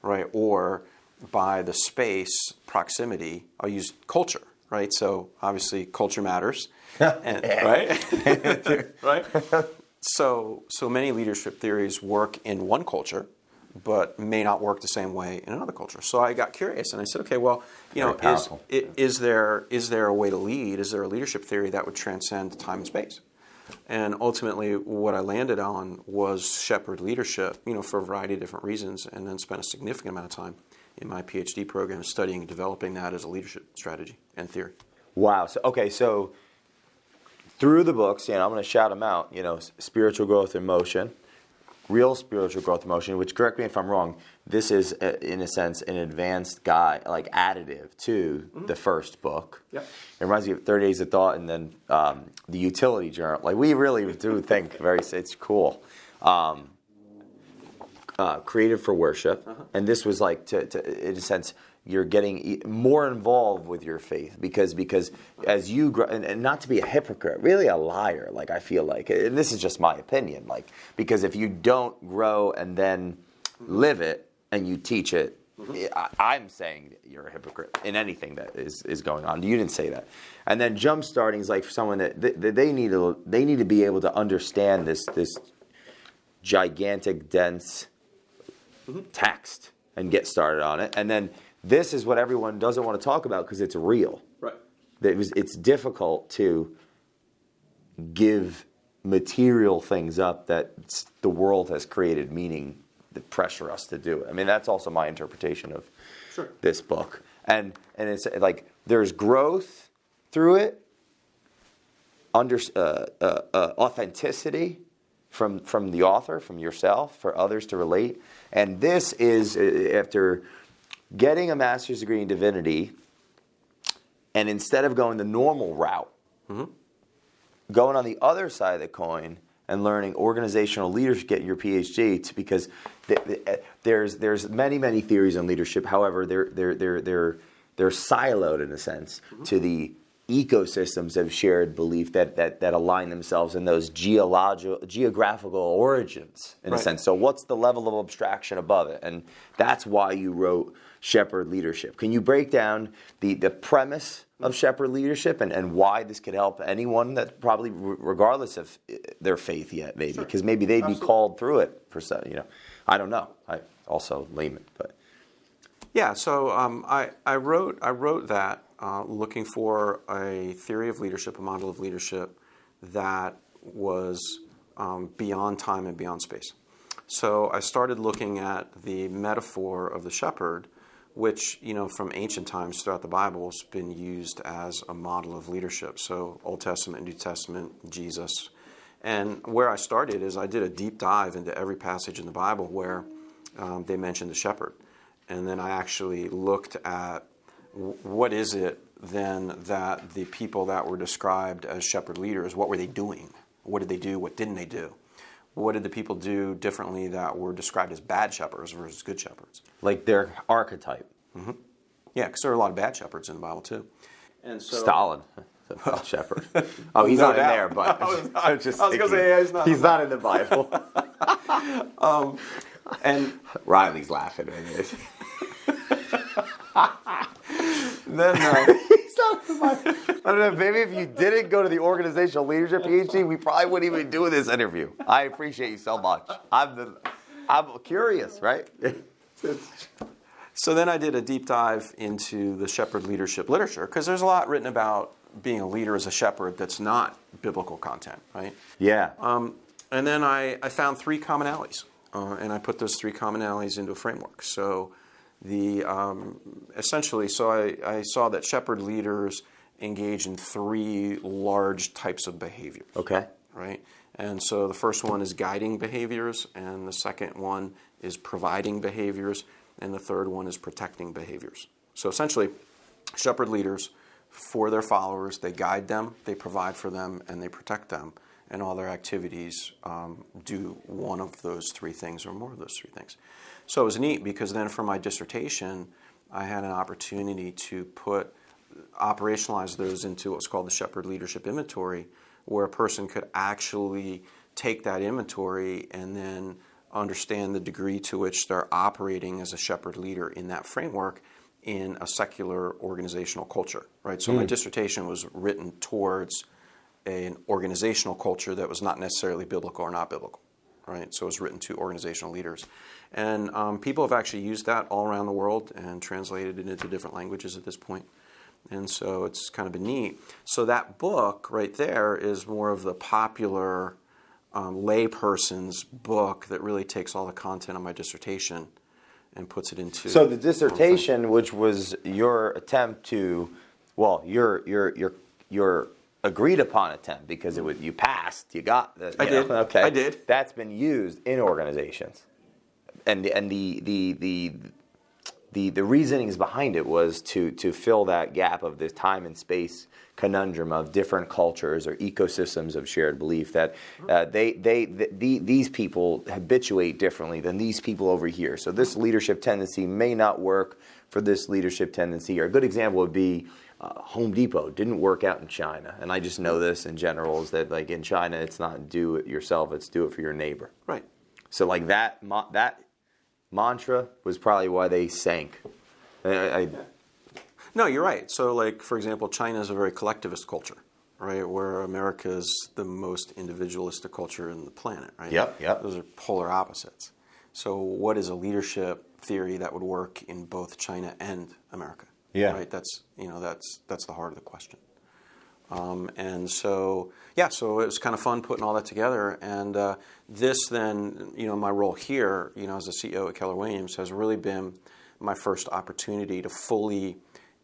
right, or by the space, proximity. I'll use culture, right? So obviously culture matters, right? Right? So many leadership theories work in one culture, but may not work the same way in another culture. So I got curious and I said, okay, well, is there a way to lead? Is there a leadership theory that would transcend time and space? And ultimately, what I landed on was shepherd leadership, for a variety of different reasons, and then spent a significant amount of time in my PhD program studying and developing that as a leadership strategy and theory. Wow. So through the books, I'm going to shout them out, Spiritual Growth in Motion, Real Spiritual Growth in Motion, which, correct me if I'm wrong, this is, in a sense, an advanced guide, like additive to the first book. Yep. It reminds me of 30 Days of Thought and then the Utility Journal. Like, we really do think it's cool. Created for Worship. And this was like, to in a sense, you're getting more involved with your faith because as you grow, and not to be a hypocrite, really a liar, like I feel like, and this is just my opinion, like, because if you don't grow and then live it and you teach it, I'm saying you're a hypocrite in anything that is going on. You didn't say that. And then JumpStarting is like for someone that they need to be able to understand this gigantic, dense text and get started on it. And then this is what everyone doesn't want to talk about because it's real. Right. It's difficult to give material things up that the world has created meaning that pressure us to do it. I mean, that's also my interpretation of this book. And it's like there's growth through it, authenticity from the author, from yourself, for others to relate. And this is after getting a master's degree in divinity, and instead of going the normal route, going on the other side of the coin and learning organizational leadership, getting your PhD, because there's many theories on leadership. However, they're siloed in a sense to the ecosystems of shared belief that align themselves in those geographical origins in a sense. So what's the level of abstraction above it? And that's why you wrote Shepherd Leadership. Can you break down the premise of Shepherd Leadership and why this could help anyone that probably regardless of their faith yet, maybe, because maybe they'd be called through it for some, I don't know. I also layman, but yeah. So I wrote that looking for a theory of leadership, a model of leadership that was beyond time and beyond space. So I started looking at the metaphor of the shepherd, which, from ancient times throughout the Bible has been used as a model of leadership. So Old Testament, New Testament, Jesus. And where I started is I did a deep dive into every passage in the Bible where they mentioned the shepherd. And then I actually looked at what is it then that the people that were described as shepherd leaders, what were they doing? What did they do? What didn't they do? What did the people do differently that were described as bad shepherds versus good shepherds? Like their archetype. Yeah, because there are a lot of bad shepherds in the Bible too. And so Stalin, the shepherd. Oh, he's not in there, but I was going to say, yeah, he's not in the Bible. And Riley's laughing at this. then He's not in the Bible. I don't know, maybe if you didn't go to the organizational leadership PhD, we probably wouldn't even do this interview. I appreciate you so much. I'm curious, right? So then I did a deep dive into the shepherd leadership literature, because there's a lot written about being a leader as a shepherd that's not biblical content, right? Yeah. And then I found 3 commonalities, and I put those 3 commonalities into a framework. So essentially, I saw that shepherd leaders engage in 3 large types of behavior. Okay. Right? And so the first one is guiding behaviors, and the second one is providing behaviors, and the third one is protecting behaviors. So essentially, shepherd leaders, for their followers, they guide them, they provide for them, and they protect them. And all their activities do one of those 3 things or more of those 3 things. So it was neat, because then for my dissertation, I had an opportunity to operationalize those into what's called the Shepherd Leadership Inventory, where a person could actually take that inventory and then understand the degree to which they're operating as a shepherd leader in that framework in a secular organizational culture, right? So my dissertation was written towards an organizational culture that was not necessarily biblical or not biblical, right? So it was written to organizational leaders. And people have actually used that all around the world and translated it into different languages at this point. And so it's kind of been neat. So that book right there is more of the popular layperson's book that really takes all the content of my dissertation and puts it into. So the dissertation, which was your attempt to, well, your agreed upon attempt, because you passed, you got the. I did. Okay, I did. That's been used in organizations, and the reasonings behind it was to fill that gap of this time and space conundrum of different cultures or ecosystems of shared belief, that these people habituate differently than these people over here. So this leadership tendency may not work for this leadership tendency. Or a good example would be Home Depot didn't work out in China, and I just know this in general, is that like in China it's not do it yourself, it's do it for your neighbor. Right. So like that mantra was probably why they sank. No, you're right. So, like, for example, China is a very collectivist culture, right, where America is the most individualistic culture in the planet, right? Yep. Those are polar opposites. So what is a leadership theory that would work in both China and America? Yeah. Right? That's the heart of the question. And so, so it was kind of fun putting all that together. And this then, my role here, as the CEO at Keller Williams has really been my first opportunity to fully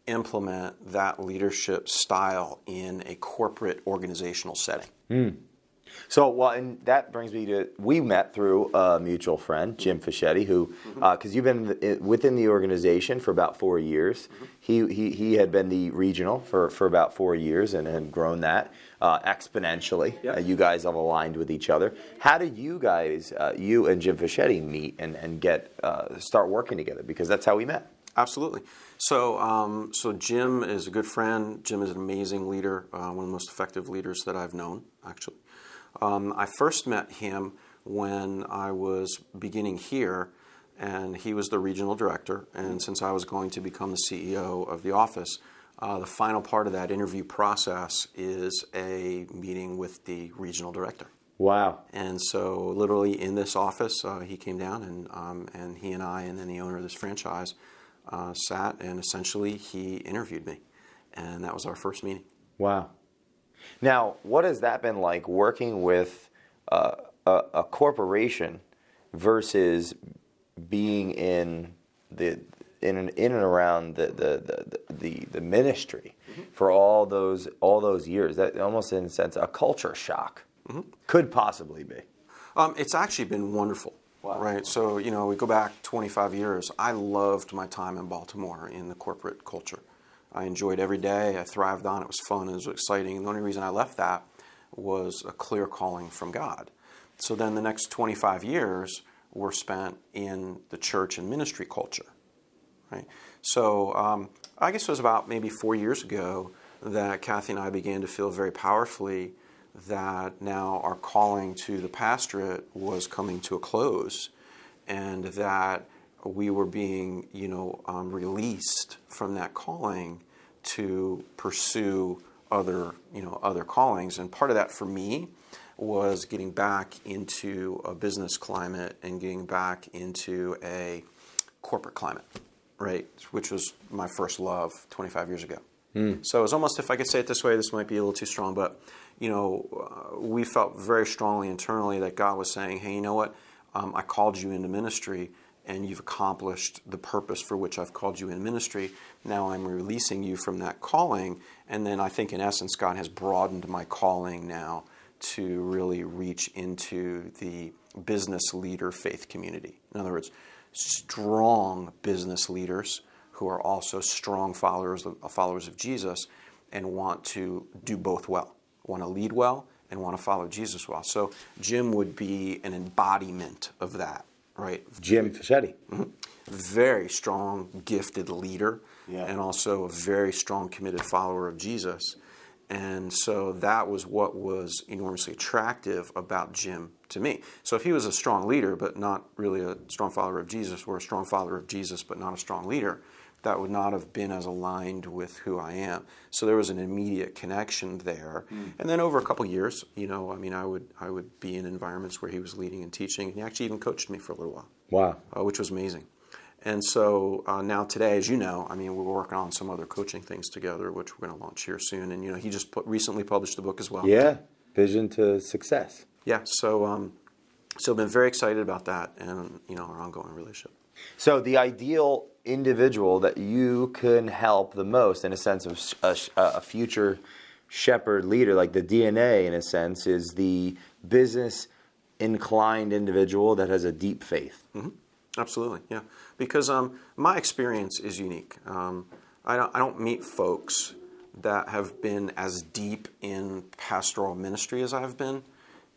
implement that leadership style in a corporate organizational setting. So, and that brings me to, we met through a mutual friend, Jim Fischetti, who, because you've been within the organization for about 4 years. He had been the regional for about 4 years and had grown that exponentially. Yep. You guys have aligned with each other. How did you guys, you and Jim Fischetti, meet and start working together? Because that's how we met. Absolutely. So Jim is a good friend. Jim is an amazing leader, one of the most effective leaders that I've known, actually. I first met him when I was beginning here, and he was the regional director. And since I was going to become the CEO of the office, the final part of that interview process is a meeting with the regional director. Wow. And so literally in this office, he came down, and he and I and then the owner of this franchise sat, and essentially he interviewed me. And that was our first meeting. Wow. Now, what has that been like working with a corporation versus being in and around the ministry for all those years? That almost, in a sense, a culture shock could possibly be. It's actually been wonderful. Wow. Right. So, we go back 25 years. I loved my time in Baltimore in the corporate culture. I enjoyed every day. I thrived on it. It was fun. It was exciting. And the only reason I left that was a clear calling from God. So then the next 25 years were spent in the church and ministry culture. Right. So I guess it was about maybe 4 years ago, that Kathy and I began to feel very powerfully that now our calling to the pastorate was coming to a close, and that we were being, released from that calling to pursue other callings. And part of that for me was getting back into a business climate and getting back into a corporate climate, right? Which was my first love 25 years ago. So it was almost, if I could say it this way, this might be a little too strong, but we felt very strongly internally that God was saying, hey, you know what? I called you into ministry, and you've accomplished the purpose for which I've called you in ministry. Now I'm releasing you from that calling. And then I think, in essence, God has broadened my calling now to really reach into the business leader faith community. In other words, strong business leaders who are also strong followers of Jesus and want to do both well, want to lead well and want to follow Jesus well. So Jim would be an embodiment of that, right? Jim Fischetti. Mm-hmm. Very strong, gifted leader, and also a very strong, committed follower of Jesus. And so that was what was enormously attractive about Jim to me. So if he was a strong leader but not really a strong follower of Jesus, or a strong follower of Jesus but not a strong leader, that would not have been as aligned with who I am. So there was an immediate connection there. And then over a couple of years, I would be in environments where he was leading and teaching, and he actually even coached me for a little while. Wow. Which was amazing. And so now today, as you know, we're working on some other coaching things together, which we're going to launch here soon. And he just recently published a book as well. Yeah, Vision to Success. Yeah, so I've been very excited about that and our ongoing relationship. So the ideal individual that you can help the most, in a sense of a future shepherd leader, like the DNA in a sense, is the business inclined individual that has a deep faith. Mm-hmm. Absolutely, yeah. Because my experience is unique. I don't meet folks that have been as deep in pastoral ministry as I've been,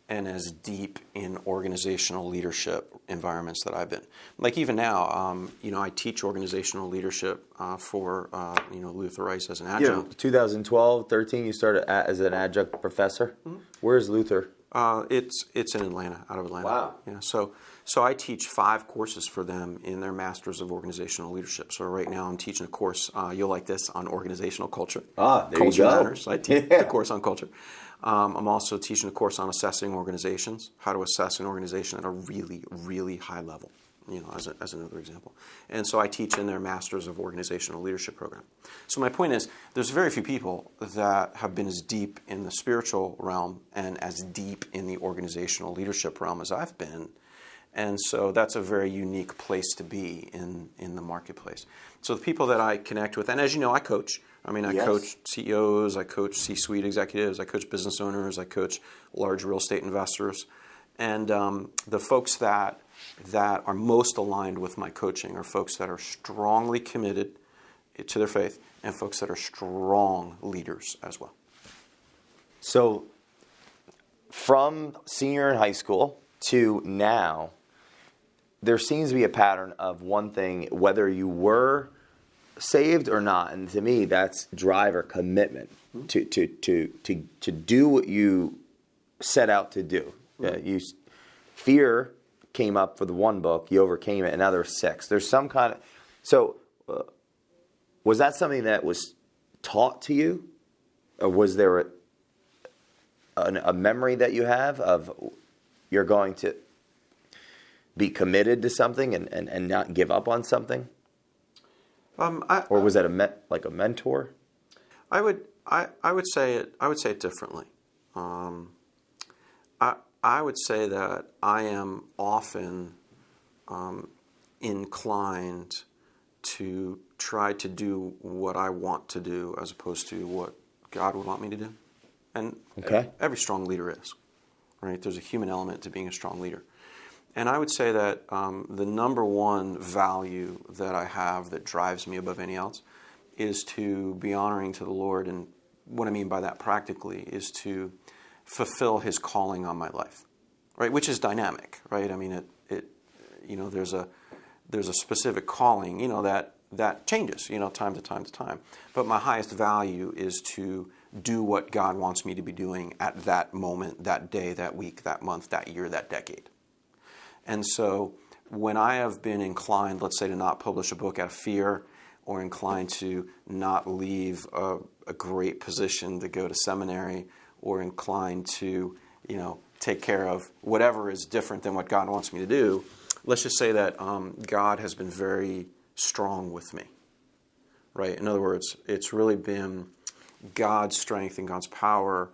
and as deep in organizational leadership environments that I've been. Like even now, I teach organizational leadership for Luther Rice as an adjunct. Yeah, 2012, 13, you started as an adjunct professor. Mm-hmm. Where's Luther? It's in Atlanta, out of Atlanta. Wow. Yeah, so I teach 5 courses for them in their Masters of Organizational Leadership. So right now I'm teaching a course, you'll like this, on organizational culture. There Culture you go. Matters. I teach the course on culture. I'm also teaching a course on assessing organizations, how to assess an organization at a really, really high level, as another example. And so I teach in their Masters of Organizational Leadership program. So my point is, there's very few people that have been as deep in the spiritual realm and as deep in the organizational leadership realm as I've been. And so that's a very unique place to be in the marketplace. So the people that I connect with, and as you know, I coach. I coach CEOs, I coach C-suite executives, I coach business owners, I coach large real estate investors. And the folks that are most aligned with my coaching are folks that are strongly committed to their faith and folks that are strong leaders as well. So from senior in high school to now, there seems to be a pattern of one thing, whether you were saved or not, and to me that's drive or commitment to do what you set out to do. Fear came up for the one book, you overcame it, and now there's 6. There's some kind of... So was that something that was taught to you, or was there a memory that you have of you're going to be committed to something and not give up on something? Or was that a mentor? I would say it differently. I would say that I am often inclined to try to do what I want to do as opposed to what God would want me to do. And every strong leader is, right? There's a human element to being a strong leader. And I would say that the number one value that I have that drives me above any else is to be honoring to the Lord. And what I mean by that practically is to fulfill His calling on my life, right? Which is dynamic, right? There's a specific calling, that that changes, time to time to time. But my highest value is to do what God wants me to be doing at that moment, that day, that week, that month, that year, that decade. And so when I have been inclined, let's say, to not publish a book out of fear, or inclined to not leave a great position to go to seminary, or inclined to, take care of whatever is different than what God wants me to do, let's just say that God has been very strong with me, right? In other words, it's really been God's strength and God's power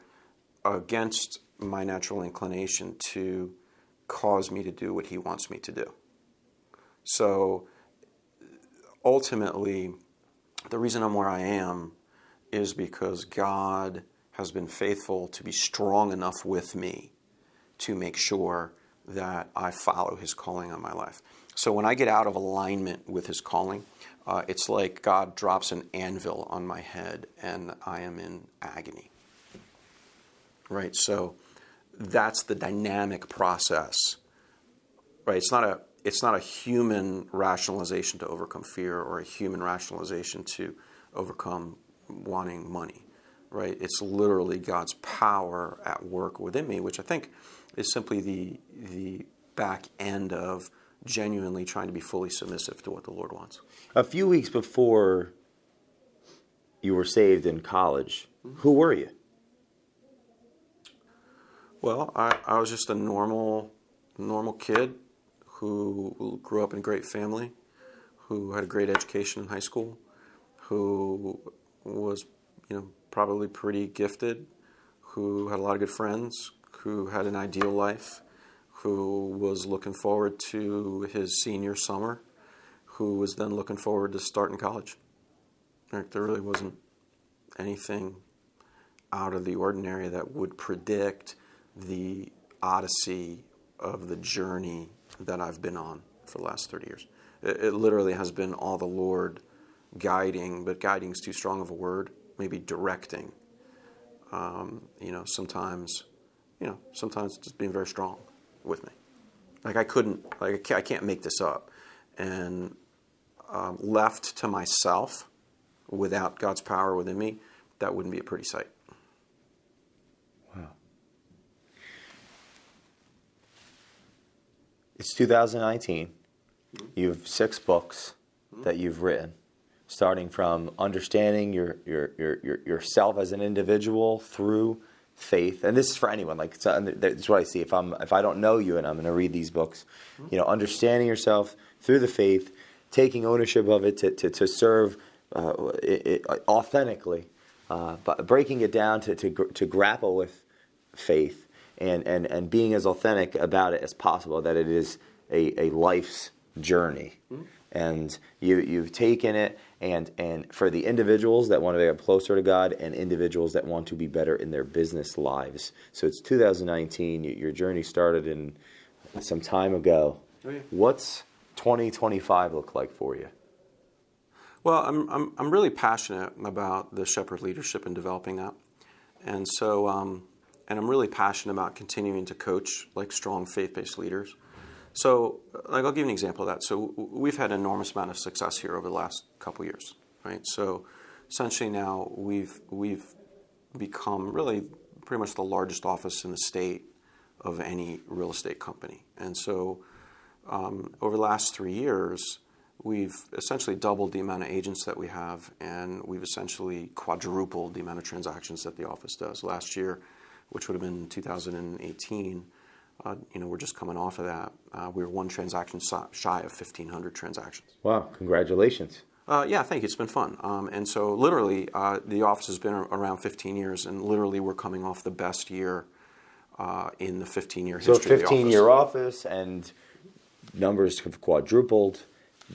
against my natural inclination to cause me to do what he wants me to do. So ultimately, the reason I'm where I am is because God has been faithful to be strong enough with me to make sure that I follow his calling on my life. So when I get out of alignment with his calling, it's like God drops an anvil on my head and I am in agony. Right? So that's the dynamic process. Right? It's not a human rationalization to overcome fear, or a human rationalization to overcome wanting money. Right? It's literally God's power at work within me, which I think is simply the back end of genuinely trying to be fully submissive to what the Lord wants. A few weeks before you were saved in college, who were you? Well, I was just a normal kid who grew up in a great family, who had a great education in high school, who was, probably pretty gifted, who had a lot of good friends, who had an ideal life, who was looking forward to his senior summer, who was then looking forward to starting college. There really wasn't anything out of the ordinary that would predict the odyssey of the journey that I've been on for the last 30 years. It literally has been all the Lord guiding, but guiding is too strong of a word, maybe directing. Sometimes just being very strong with me. I can't make this up. And left to myself, without God's power within me, that wouldn't be a pretty sight. Wow. It's 2019. You have 6 books that you've written, starting from understanding yourself as an individual through faith. And this is for anyone. That's what I see. If I don't know you and I'm going to read these books, understanding yourself through the faith, taking ownership of it to serve authentically, but breaking it down to grapple with faith and being as authentic about it as possible, that it is a life's journey. And you've taken it, and for the individuals that want to get closer to God and individuals that want to be better in their business lives. So it's 2019. Your journey started in some time ago. Oh, yeah. What's 2025 look like for you? Well, I'm really passionate about the shepherd leadership and developing that, and so and I'm really passionate about continuing to coach strong faith-based leaders. So, I'll give you an example of that. So, we've had an enormous amount of success here over the last couple years, right? So, essentially now we've become really pretty much the largest office in the state of any real estate company. And so, over the last 3 years, we've essentially doubled the amount of agents that we have, and we've essentially quadrupled the amount of transactions that the office does. Last year, which would have been 2018, we're just coming off of that. We were one transaction shy of 1,500 transactions. Wow, congratulations. Yeah, thank you. It's been fun. And so literally, the office has been around 15 years, and literally we're coming off the best year in the 15-year history of the office. So 15-year office, and numbers have quadrupled,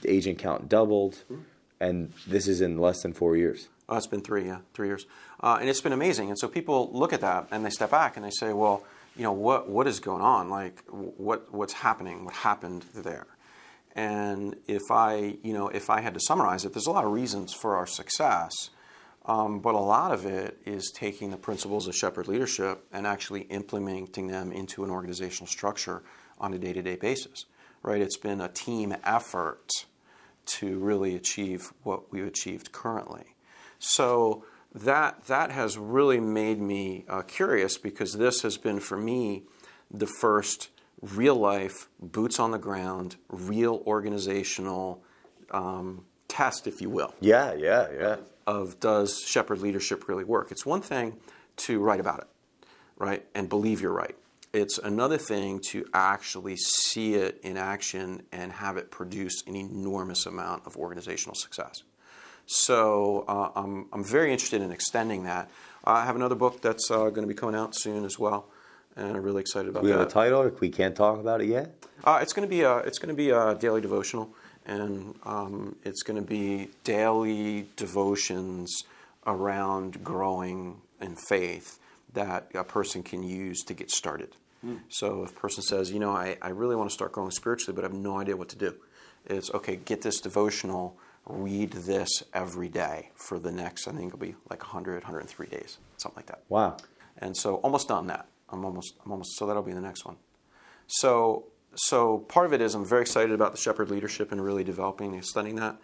the agent count doubled, and this is in less than 4 years. It's been 3 years. And it's been amazing. And so people look at that, and they step back, and they say, well, what is going on? What's happening? What happened there? And if I had to summarize it, there's a lot of reasons for our success, but a lot of it is taking the principles of shepherd leadership and actually implementing them into an organizational structure on a day-to-day basis, right? It's been a team effort to really achieve what we've achieved currently. So that has really made me curious, because this has been for me the first real life, boots on the ground, real organizational test, if you will. Yeah. Of does shepherd leadership really work? It's one thing to write about it, right, and believe you're right. It's another thing to actually see it in action and have it produce an enormous amount of organizational success. So I'm very interested in extending that. I have another book that's going to be coming out soon as well, and I'm really excited about that. We have a title, if we can't talk about it yet? It's going to be a daily devotional, and it's going to be daily devotions around growing in faith that a person can use to get started. So if a person says, I really want to start growing spiritually, but I have no idea what to do, it's okay, get this devotional, read this every day for the next, I think it'll be like 100, 103 days, something like that. Wow. And so almost done that. I'm almost, so that'll be the next one. So part of it is I'm very excited about the shepherd leadership and really developing and studying that.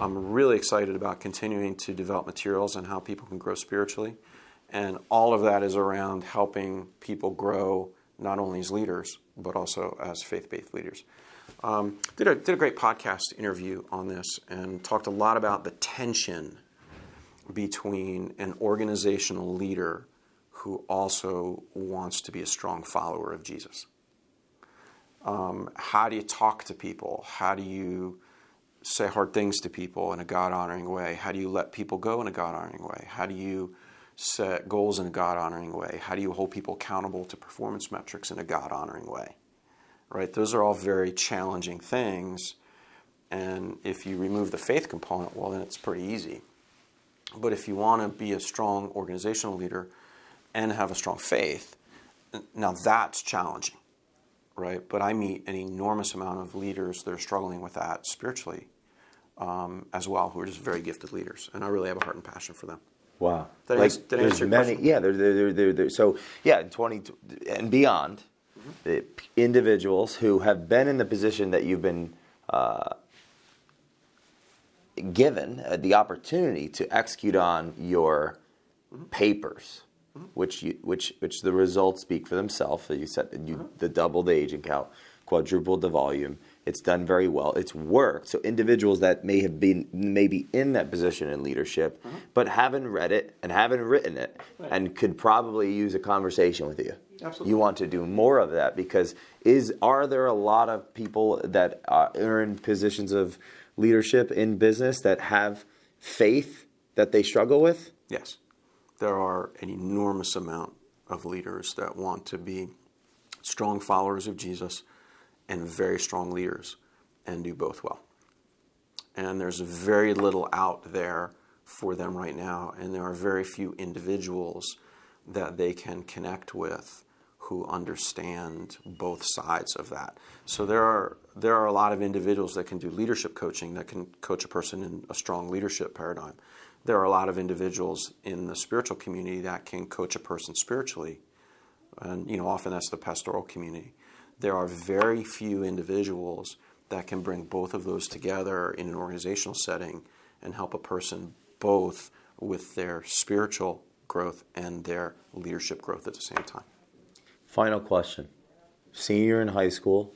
I'm really excited about continuing to develop materials on how people can grow spiritually. And all of that is around helping people grow not only as leaders, but also as faith-based leaders. Did a great podcast interview on this and talked a lot about the tension between an organizational leader who also wants to be a strong follower of Jesus. How do you talk to people? How do you say hard things to people in a God-honoring way? How do you let people go in a God-honoring way? How do you set goals in a God-honoring way? How do you hold people accountable to performance metrics in a God-honoring way? Right? Those are all very challenging things. And if you remove the faith component, well, then it's pretty easy. But if you want to be a strong organizational leader and have a strong faith, now that's challenging, right? But I meet an enormous amount of leaders that are struggling with that spiritually as well, who are just very gifted leaders. And I really have a heart and passion for them. Wow. Did I answer your question? Yeah, so, yeah, 20 and beyond, the individuals who have been in the position that you've been given the opportunity to execute on your papers, which the results speak for themselves. You said the doubled the agent count, quadrupled the volume. It's done very well. It's worked. So individuals that may have been maybe in that position in leadership, but haven't read it and haven't written it, and could probably use a conversation with you. Absolutely. You want to do more of that, because are there a lot of people that are in positions of leadership in business that have faith that they struggle with? Yes. There are an enormous amount of leaders that want to be strong followers of Jesus and very strong leaders and do both well. And there's very little out there for them right now, and there are very few individuals that they can connect with who understand both sides of that. So there are a lot of individuals that can do leadership coaching, that can coach a person in a strong leadership paradigm. There are a lot of individuals in the spiritual community that can coach a person spiritually, and often that's the pastoral community. There are very few individuals that can bring both of those together in an organizational setting and help a person both with their spiritual growth and their leadership growth at the same time. Final question. Senior in high school,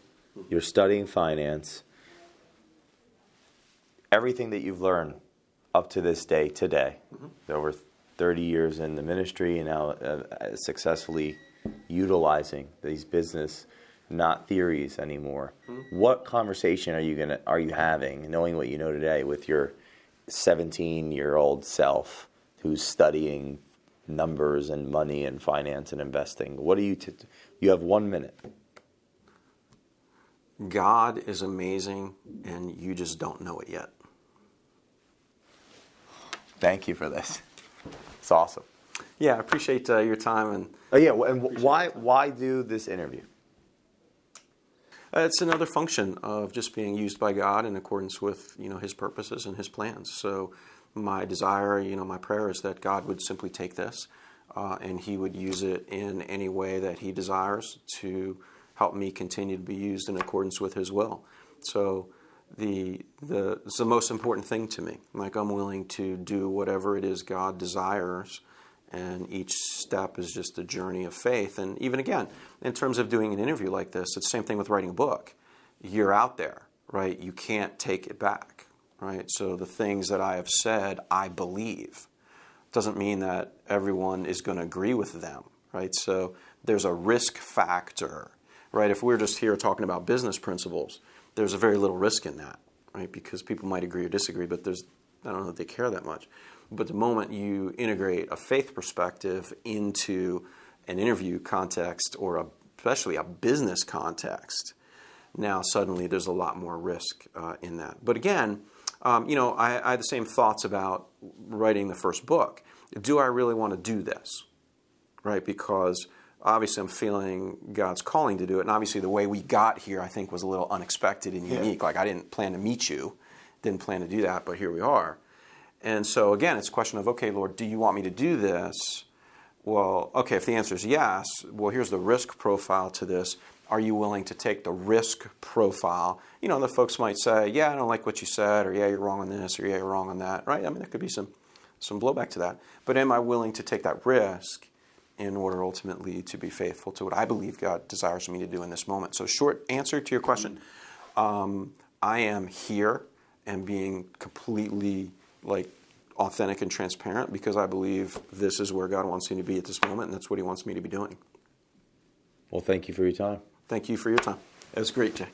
you're studying finance. Everything that you've learned up to this day, today, over 30 years in the ministry, and now successfully utilizing these business, not theories anymore. What conversation are you having, knowing what you know today, with your 17-year-old self who's studying numbers and money and finance and investing? What do you have 1 minute. God is amazing, and you just don't know it yet. Thank you for this. It's awesome. Yeah, I appreciate your time. And why do this interview? It's another function of just being used by God in accordance with His purposes and His plans. So my desire, my prayer is that God would simply take this and He would use it in any way that He desires to help me continue to be used in accordance with His will. So it's the most important thing to me. Like, I'm willing to do whatever it is God desires, and each step is just a journey of faith. And even again, in terms of doing an interview like this, it's the same thing with writing a book. You're out there, right? You can't take it back, right? So the things that I have said, I believe. Doesn't mean that everyone is going to agree with them, right? So there's a risk factor, right? If we're just here talking about business principles, there's a very little risk in that, right? Because people might agree or disagree, but I don't know that they care that much. But the moment you integrate a faith perspective into an interview context, or especially a business context, now suddenly there's a lot more risk in that. But again, I had the same thoughts about writing the first book. Do I really want to do this, right? Because obviously I'm feeling God's calling to do it. And obviously the way we got here, I think, was a little unexpected and unique. Like, I didn't plan to meet you, didn't plan to do that, but here we are. And so again, it's a question of, okay, Lord, do you want me to do this? Well, okay, if the answer is yes, well, here's the risk profile to this. Are you willing to take the risk profile? The folks might say, yeah, I don't like what you said, or yeah, you're wrong on this, or yeah, you're wrong on that, right? I mean, there could be some blowback to that. But am I willing to take that risk in order ultimately to be faithful to what I believe God desires me to do in this moment? So, short answer to your question, I am here and being completely authentic and transparent because I believe this is where God wants me to be at this moment, and that's what He wants me to be doing. Well, thank you for your time. Thank you for your time. It was great, Jay.